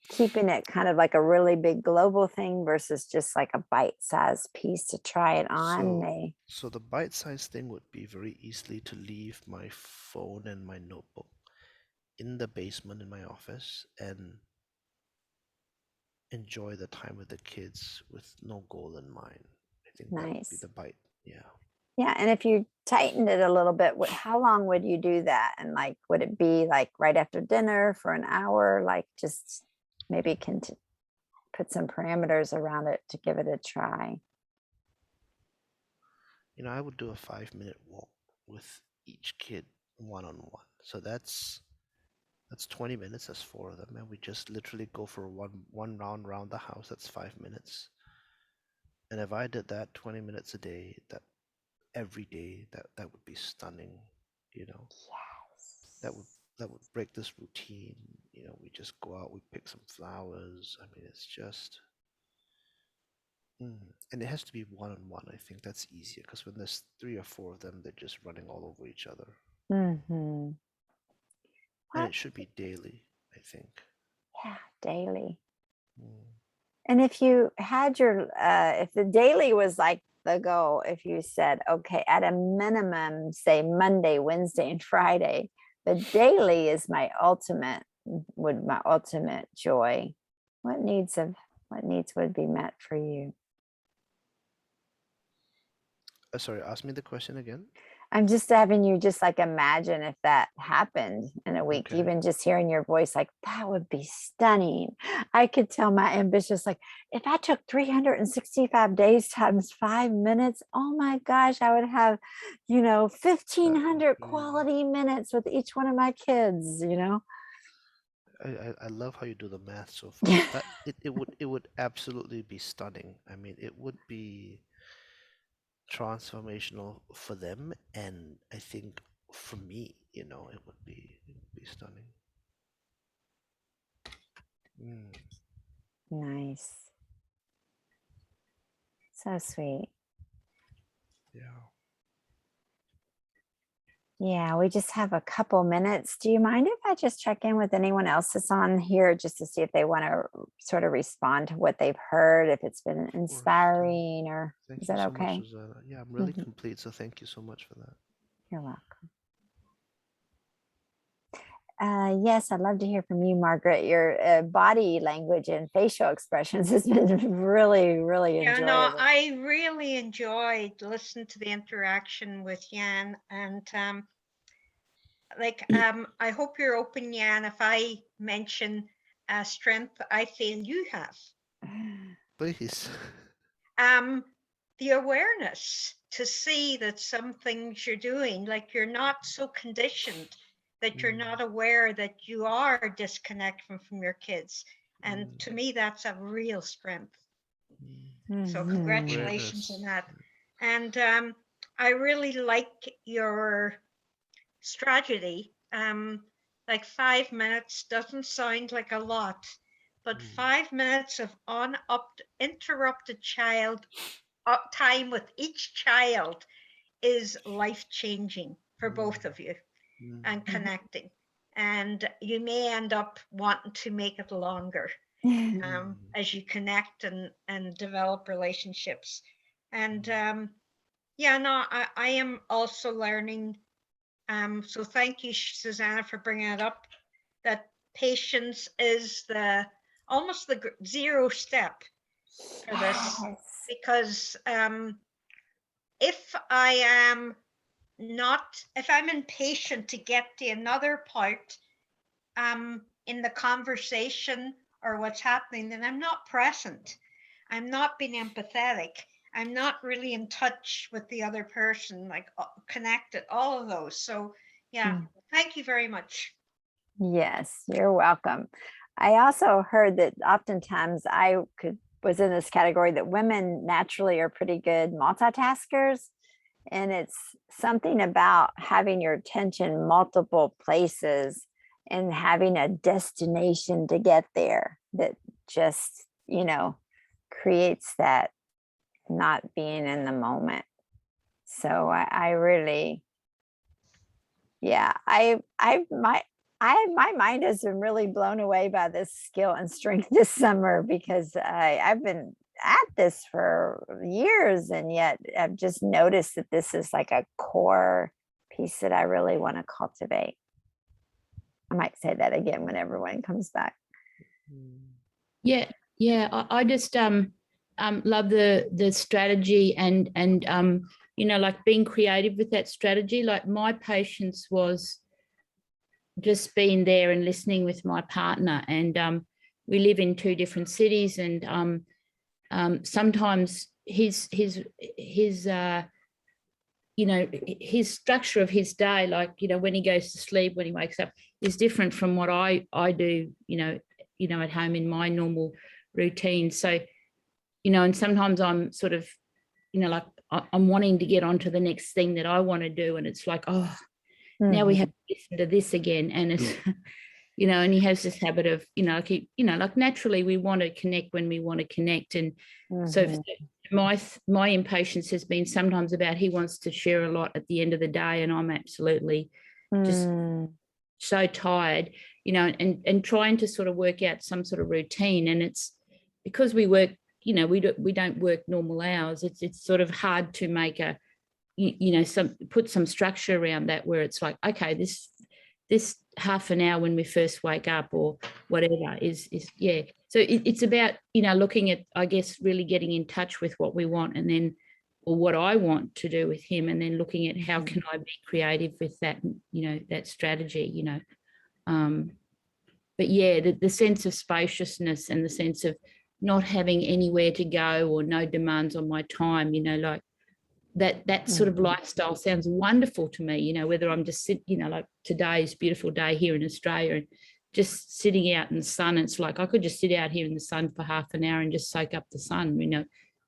keeping it kind of like a really big global thing versus just like a bite-sized piece to try it on. So the bite-sized thing would be very easily to leave my phone and my notebook in the basement in my office and enjoy the time with the kids with no goal in mind. I think that would be the bite. Yeah. Yeah, and if you tightened it a little bit, how long would you do that? And like, would it be like right after dinner for an hour? Like, just maybe put some parameters around it to give it a try. I would do a 5-minute walk with each kid one-on-one. So that's 20 minutes. That's 4 of them, and we just literally go for one round around the house. That's 5 minutes. And if I did that 20 minutes a day, that every day, that would be stunning. Yes. That would break this routine. We just go out, we pick some flowers. I mean, it's just and it has to be one-on-one. I think that's easier because when there's 3 or 4 of them, they're just running all over each other. Mm-hmm. And it should be daily, I think. Yeah, daily. And if you had if the daily was like the goal, if you said, okay, at a minimum, say Monday, Wednesday, and Friday, the daily is my ultimate joy. What needs would be met for you? Sorry, ask me the question again. I'm just having you just like imagine if that happened in a week, Okay. even just hearing your voice, like that would be stunning. I could tell my ambitious, like if I took 365 days times 5 minutes, oh my gosh, I would have, 1,500 quality minutes with each one of my kids, I love how you do the math so fast. That it would absolutely be stunning. I mean, it would be transformational for them, and I think for me, it would be stunning. Nice. So sweet. Yeah, we just have a couple minutes. Do you mind if I just check in with anyone else that's on here just to see if they want to sort of respond to what they've heard, if it's been inspiring, or is that okay? Much, Susanna. Yeah, I'm really complete, so thank you so much for that. You're welcome. Yes, I'd love to hear from you, Margaret. Your body language and facial expressions has been really, really enjoyable. I really enjoyed listening to the interaction with Jan, and I hope you're open, Jan, if I mention a strength I feel you have. Please. The awareness to see that some things you're doing, like you're not so conditioned that you're not aware that you are disconnecting from your kids. And to me, that's a real strength. So congratulations on that. And I really like your strategy. Like 5 minutes doesn't sound like a lot, but 5 minutes of uninterrupted time with each child is life-changing for both of you, and connecting. And you may end up wanting to make it longer as you connect and develop relationships. And I am also learning. So thank you, Susanna, for bringing it up, that patience is almost the 0 step for this. Because if I'm impatient to get to another part in the conversation or what's happening, then I'm not present. I'm not being empathetic. I'm not really in touch with the other person, like connected, all of those. So yeah, thank you very much. Yes, you're welcome. I also heard that oftentimes was in this category that women naturally are pretty good multitaskers. And it's something about having your attention multiple places and having a destination to get there that just, creates that not being in the moment. So I really, my mind has been really blown away by this skill and strength this summer, because I've been at this for years, and yet I've just noticed that this is like a core piece that I really want to cultivate. I might say that again when everyone comes back. Yeah, I just love the strategy and like being creative with that strategy. Like my patience was just being there and listening with my partner, and we live in 2 different cities, and sometimes his structure of his day, like when he goes to sleep, when he wakes up, is different from what I do at home in my normal routine. So and sometimes I'm sort of like I'm wanting to get on to the next thing that I want to do, and it's like, oh, now we have to listen to this again. And it's and he has this habit of like naturally we want to connect when we want to connect. And so my impatience has been sometimes about he wants to share a lot at the end of the day, and I'm absolutely just so tired, and trying to sort of work out some sort of routine. And it's because we work, we don't work normal hours. It's sort of hard to make a put some structure around that, where it's like, okay, this half an hour when we first wake up or whatever is so it's about looking at, I guess, really getting in touch with what we want, and then, or what I want to do with him, and then looking at how can I be creative with that, that strategy, but yeah, the sense of spaciousness and the sense of not having anywhere to go or no demands on my time, like that sort of lifestyle sounds wonderful to me, whether I'm just like today's beautiful day here in Australia and just sitting out in the sun. It's like I could just sit out here in the sun for half an hour and just soak up the sun.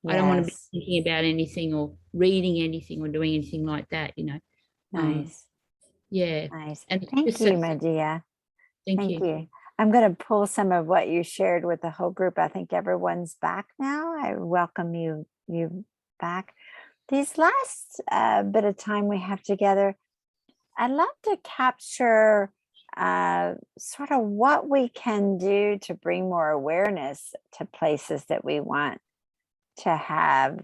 I don't want to be thinking about anything or reading anything or doing anything like that. Nice. Nice. And thank you, Medea. Thank you. I'm going to pull some of what you shared with the whole group. I think everyone's back now. I welcome you back. These last bit of time we have together, I'd love to capture sort of what we can do to bring more awareness to places that we want to have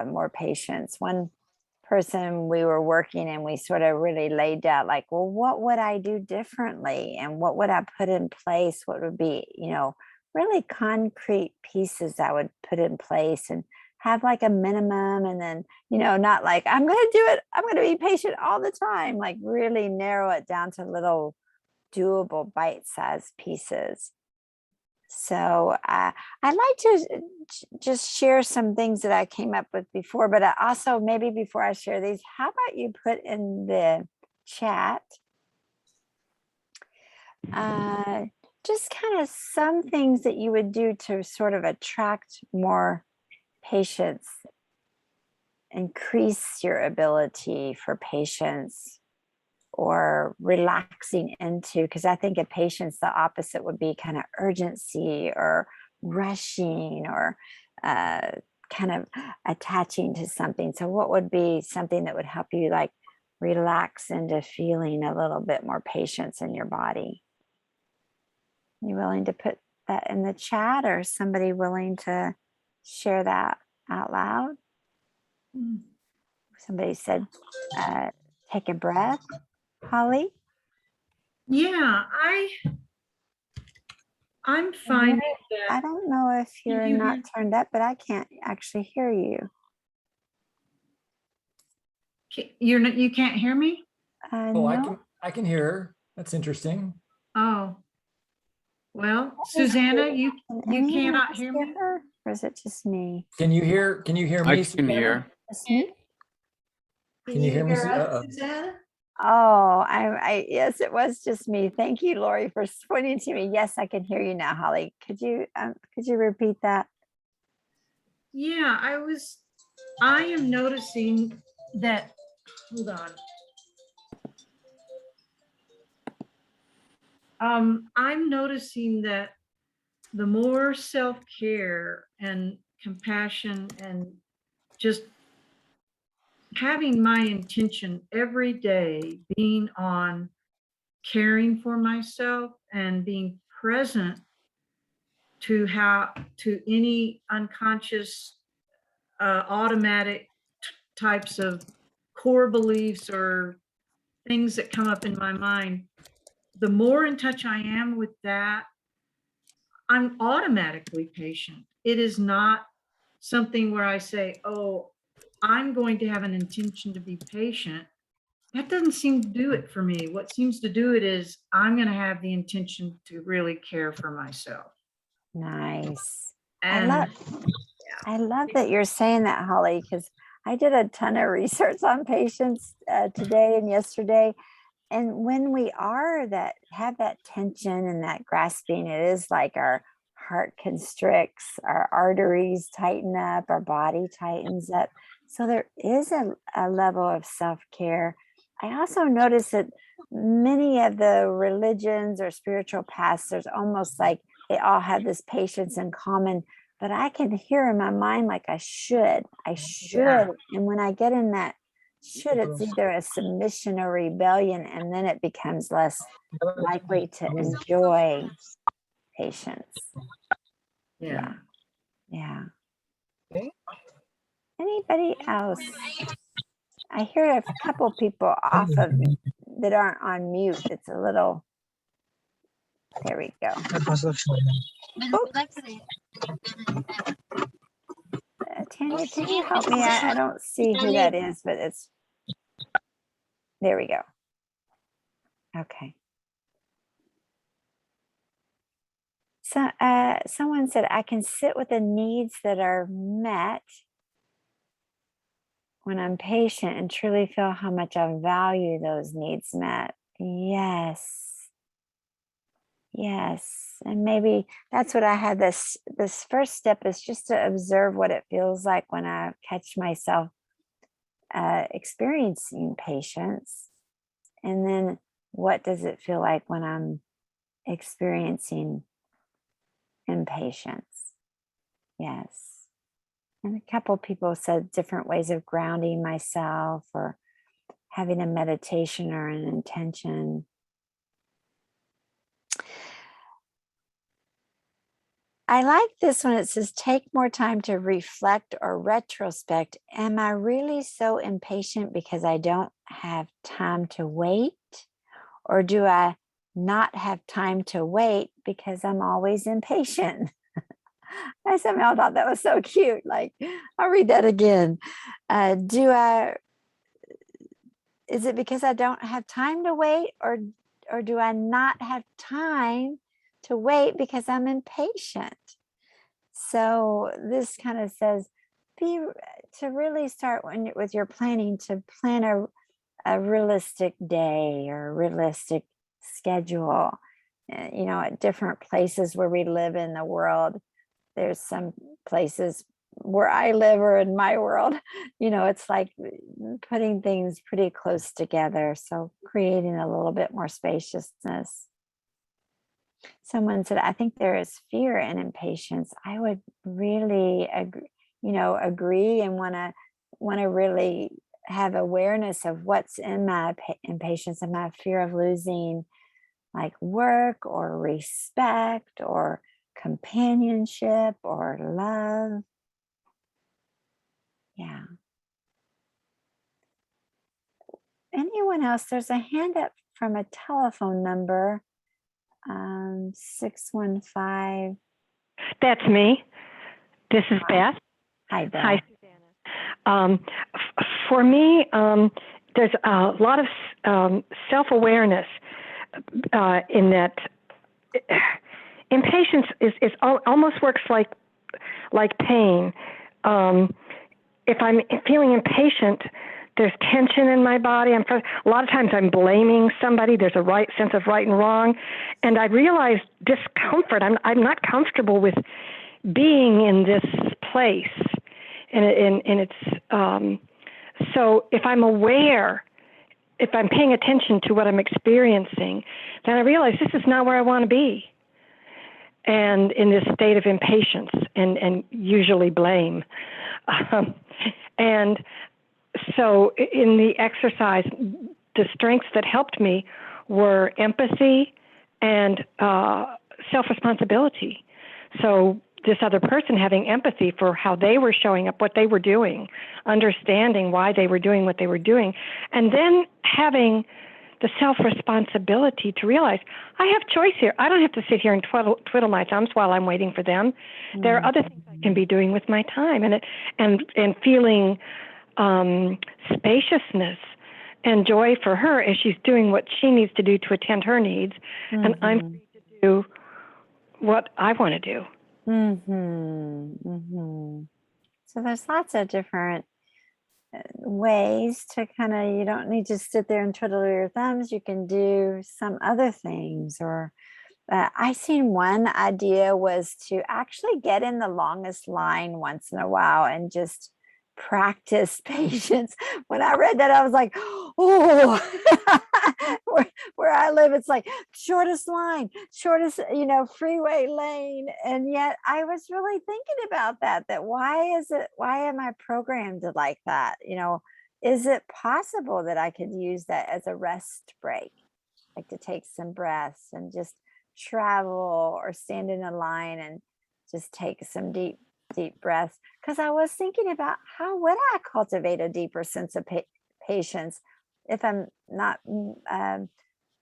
more patience. One person we were working, and we sort of really laid out like, well, what would I do differently, and what would I put in place? What would be, really concrete pieces I would put in place, and have like a minimum, and then, not like, I'm going to do it, I'm going to be patient all the time, like really narrow it down to little doable bite-sized pieces. So I'd like to just share some things that I came up with before, but I also, maybe before I share these, how about you put in the chat just kind of some things that you would do to sort of attract more patience, increase your ability for patience, or relaxing into, because I think of patience, the opposite would be kind of urgency or rushing, or kind of attaching to something. So what would be something that would help you like relax into feeling a little bit more patience in your body? You willing to put that in the chat, or somebody willing to share that out loud? Somebody said, take a breath. Holly? Yeah, I'm finding that. I don't know if you're not turned up, but I can't actually hear you. You can't hear me? No. I can hear her. That's interesting. Oh, well, Susanna, you cannot hear me? Or is it just me? Can you hear me? I can hear. Just me? Can you hear me, Susanna? Oh, yes, it was just me. Thank you, Lori, for pointing to me. Yes, I can hear you now, Holly. Could you repeat that? Yeah, I am noticing that, hold on. I'm noticing that the more self-care and compassion and just having my intention every day being on caring for myself and being present to any unconscious automatic types of core beliefs or things that come up in my mind, the more in touch I am with that, I'm automatically patient. It is not something where I say, oh, I'm going to have an intention to be patient. That doesn't seem to do it for me. What seems to do it is I'm going to have the intention to really care for myself. Nice. And I love that you're saying that, Holly, because I did a ton of research on patience today and yesterday. And when we have that tension and that grasping, it is like our heart constricts, our arteries tighten up, our body tightens up. So there is a level of self-care. I also notice that many of the religions or spiritual paths, there's almost like they all have this patience in common, but I can hear in my mind like I should. Yeah. And when I get in that should, it's either a submission or rebellion, and then it becomes less likely to enjoy patience. Yeah. Yeah. Anybody else? I hear a couple people off of that aren't on mute. It's a little. There we go. Tanya, can you help me? I don't see who that is, but it's. There we go. Okay. So someone said, I can sit with the needs that are met when I'm patient and truly feel how much I value those needs met. Yes. Yes. And maybe that's what I had this first step is just to observe what it feels like when I catch myself experiencing patience. And then what does it feel like when I'm experiencing impatience? Yes. And a couple people said different ways of grounding myself or having a meditation or an intention. I like this one. It says, take more time to reflect or retrospect. Am I really so impatient because I don't have time to wait? Or do I not have time to wait because I'm always impatient? I somehow thought that was so cute. Like, I'll read that again. Is it because I don't have time to wait, or do I not have time to wait because I'm impatient? So this kind of says, to really start with your planning, to plan a realistic day or a realistic schedule. At different places where we live in the world, there's some places where I live or in my world, it's like putting things pretty close together. So creating a little bit more spaciousness. Someone said, I think there is fear and impatience. I would really agree and want to really have awareness of what's in my impatience and my fear of losing like work or respect or companionship or love. Yeah. Anyone else? There's a hand up from a telephone number, 615. That's me. This is Beth. Hi, Beth. Hi, Susanna. For me, there's a lot of self-awareness in that impatience is almost works like pain. If I'm feeling impatient, there's tension in my body. A lot of times I'm blaming somebody. There's a sense of right and wrong. And I realize discomfort. I'm not comfortable with being in this place. And it's, so if I'm aware, if I'm paying attention to what I'm experiencing, then I realize this is not where I want to be. And in this state of impatience and usually blame. And so in the exercise, the strengths that helped me were empathy and self-responsibility. So this other person having empathy for how they were showing up, what they were doing, understanding why they were doing what they were doing, and then having the self-responsibility to realize I have choice here. I don't have to sit here and twiddle my thumbs while I'm waiting for them. There are other things I can be doing with my time, and feeling spaciousness and joy for her as she's doing what she needs to do to attend her needs, and I'm free to do what I want to do. So there's lots of different ways to kind of, you don't need to sit there and twiddle your thumbs. You can do some other things. Or I seen one idea was to actually get in the longest line once in a while and just practice patience. When I read that, I was like, oh, where I live, it's like shortest line, shortest, freeway lane. And yet I was really thinking about that why am I programmed like that? Is it possible that I could use that as a rest break, like to take some breaths and just travel or stand in a line and just take some deep breaths? Because I was thinking about how would I cultivate a deeper sense of patience if I'm not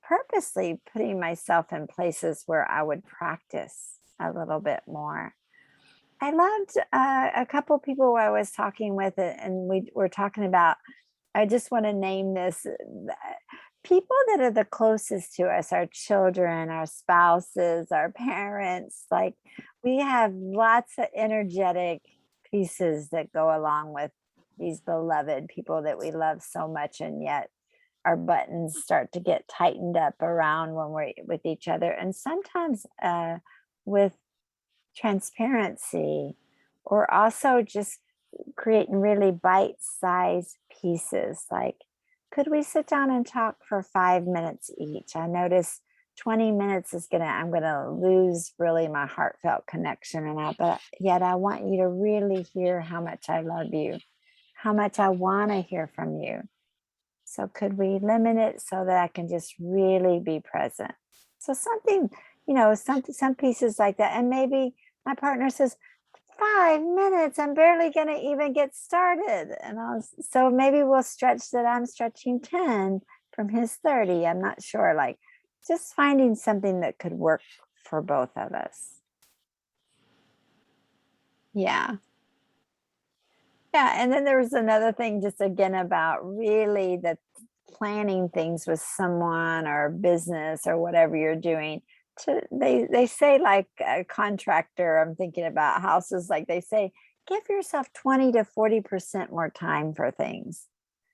purposely putting myself in places where I would practice a little bit more. I loved a couple people I was talking with, and we were talking about, I just want to name this, people that are the closest to us, our children, our spouses, our parents. Like, we have lots of energetic pieces that go along with these beloved people that we love so much, and yet our buttons start to get tightened up around when we're with each other. And sometimes with transparency, or also just creating really bite-sized pieces. Like, could we sit down and talk for 5 minutes each? I notice 20 minutes I'm gonna lose really my heartfelt connection, but yet I want you to really hear how much I love you, how much I want to hear from you. So could we limit it so that I can just really be present? So something, some pieces like that. And maybe my partner says, 5 minutes, I'm barely gonna even get started. And so maybe we'll stretch that I'm stretching 10 from his 30. I'm not sure, like just finding something that could work for both of us. Yeah. And then there was another thing, just again, about really the planning things with someone or business or whatever you're doing. They say, like a contractor, I'm thinking about houses, like they say, give yourself 20 to 40% more time for things.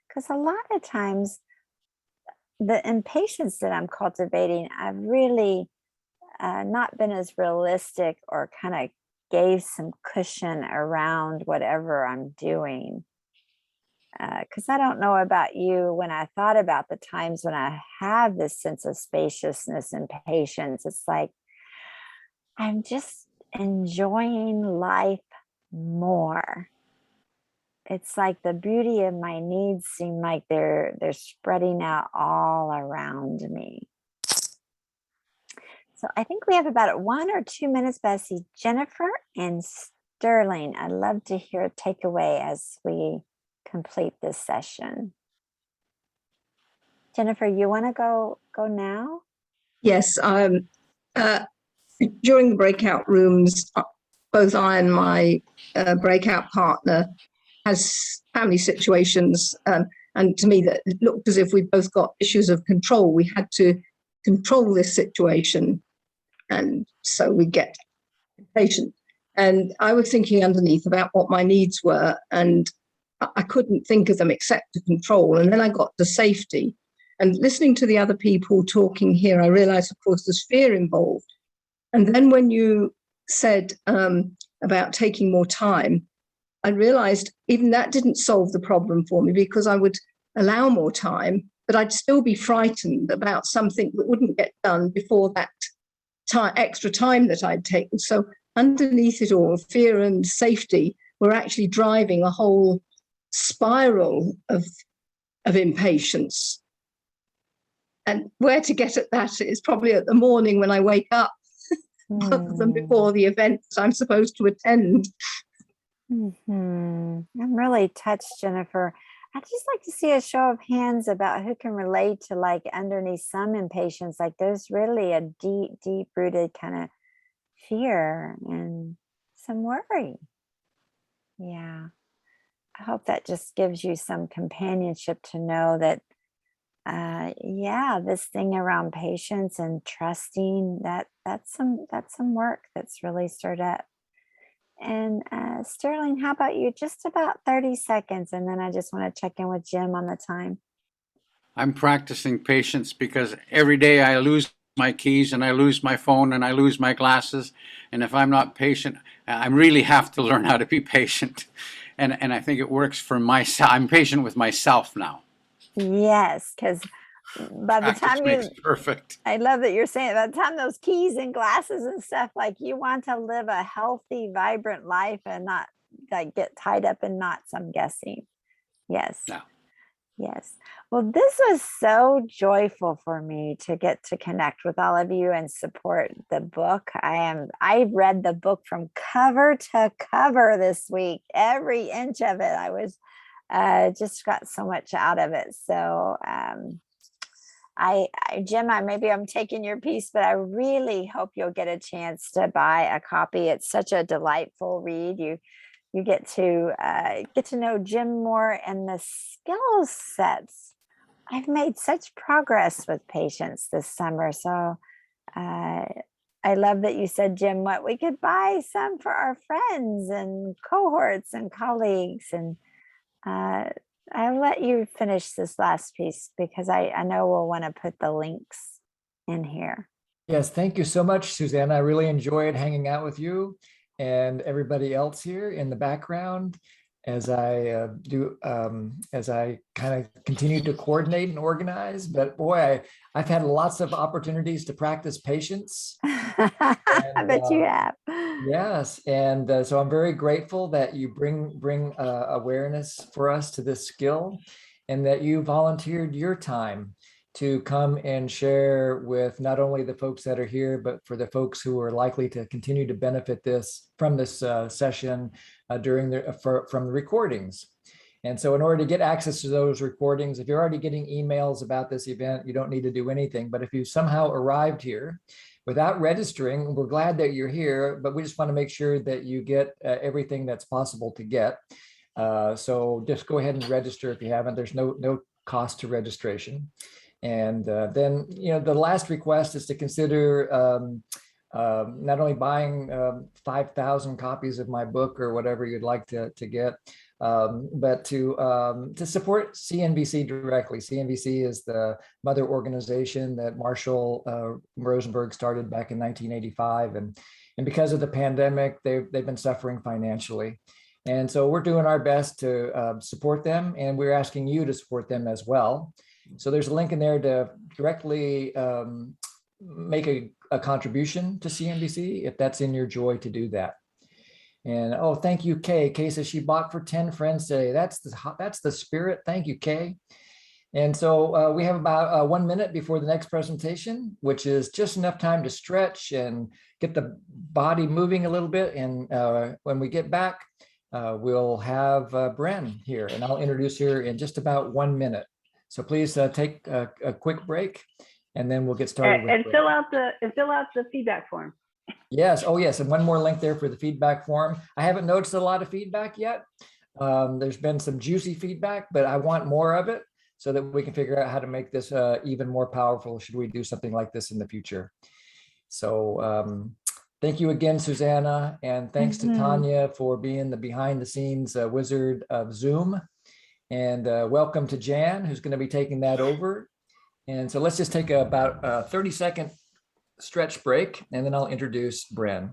Because a lot of times the impatience that I'm cultivating, I've really not been as realistic, or kind of gave some cushion around whatever I'm doing. Because I don't know about you, when I thought about the times when I have this sense of spaciousness and patience, it's like I'm just enjoying life more. It's like the beauty of my needs seem like they're spreading out all around me. So I think we have about 1 or 2 minutes, but I see Jennifer and Sterling. I'd love to hear a takeaway as we complete this session. Jennifer, you want to go now? Yes. During the breakout rooms, both I and my breakout partner has family situations, and to me that it looked as if we both got issues of control. We had to control this situation, and so we get impatient. And I was thinking underneath about what my needs were, and I couldn't think of them except to control. And then I got to safety. And listening to the other people talking here, I realized, of course, there's fear involved. And then when you said about taking more time, I realized even that didn't solve the problem for me, because I would allow more time, but I'd still be frightened about something that wouldn't get done before that extra time that I'd taken. So underneath it all, fear and safety were actually driving a whole spiral of impatience. And where to get at that is probably at the morning when I wake up, rather than before the events I'm supposed to attend. I'm really touched, Jennifer. I'd just like to see a show of hands about who can relate to, like, underneath some impatience. Like, there's really a deep rooted kind of fear and some worry. Yeah. I hope that just gives you some companionship to know that, yeah, this thing around patience and trusting, that's some work that's really stirred up. And Sterling, how about you? Just about 30 seconds, and then I just want to check in with Jim on the time. I'm practicing patience because every day I lose my keys and I lose my phone and I lose my glasses. And if I'm not patient, I really have to learn how to be patient. And I think it works for myself. I'm patient with myself now. Yes, because by the time makes perfect. I love that you're saying, by the time those keys and glasses and stuff, like, you want to live a healthy, vibrant life and not, like, get tied up in knots, I'm guessing. Yes. Yeah. Yes. Well, this was so joyful for me to get to connect with all of you and support the book. I read the book from cover to cover this week, every inch of it. I was just got so much out of it. So Jim, maybe I'm taking your piece, but I really hope you'll get a chance to buy a copy. It's such a delightful read. You get to know Jim more and the skill sets. I've made such progress with patience this summer. So I love that you said, Jim, what we could buy some for our friends and cohorts and colleagues. And I'll let you finish this last piece because I know we'll want to put the links in here. Yes, thank you so much, Susanna. I really enjoyed hanging out with you and everybody else here in the background as I as I kind of continue to coordinate and organize. But boy, I've had lots of opportunities to practice patience. I bet you have. Yes, and so I'm very grateful that you bring awareness for us to this skill, and that you volunteered your time to come and share with not only the folks that are here, but for the folks who are likely to continue to benefit from this session from the recordings. And so in order to get access to those recordings, if you're already getting emails about this event, you don't need to do anything. But if you somehow arrived here without registering, we're glad that you're here, but we just want to make sure that you get everything that's possible to get. So just go ahead and register if you haven't. There's no cost to registration. And then, the last request is to consider not only buying 5,000 copies of my book or whatever you'd like to get, but to support CNBC directly. CNBC is the mother organization that Marshall Rosenberg started back in 1985. And because of the pandemic, they've been suffering financially. And so we're doing our best to support them, and we're asking you to support them as well. So there's a link in there to directly make a contribution to CNBC if that's in your joy to do that. And oh, thank you, Kay. Kay says she bought for 10 friends today. That's the spirit. Thank you, Kay. And so we have about 1 minute before the next presentation, which is just enough time to stretch and get the body moving a little bit. And when we get back, we'll have Bren here, and I'll introduce her in just about 1 minute. So please take a quick break, and then we'll get started. And fill out the feedback form. Yes. Oh, yes. And one more link there for the feedback form. I haven't noticed a lot of feedback yet. There's been some juicy feedback, but I want more of it so that we can figure out how to make this even more powerful should we do something like this in the future. So thank you again, Susanna. And thanks to Tanya for being the behind the scenes wizard of Zoom. And welcome to Jan, who's going to be taking that over. And so let's just take about a 30-second stretch break, and then I'll introduce Bren.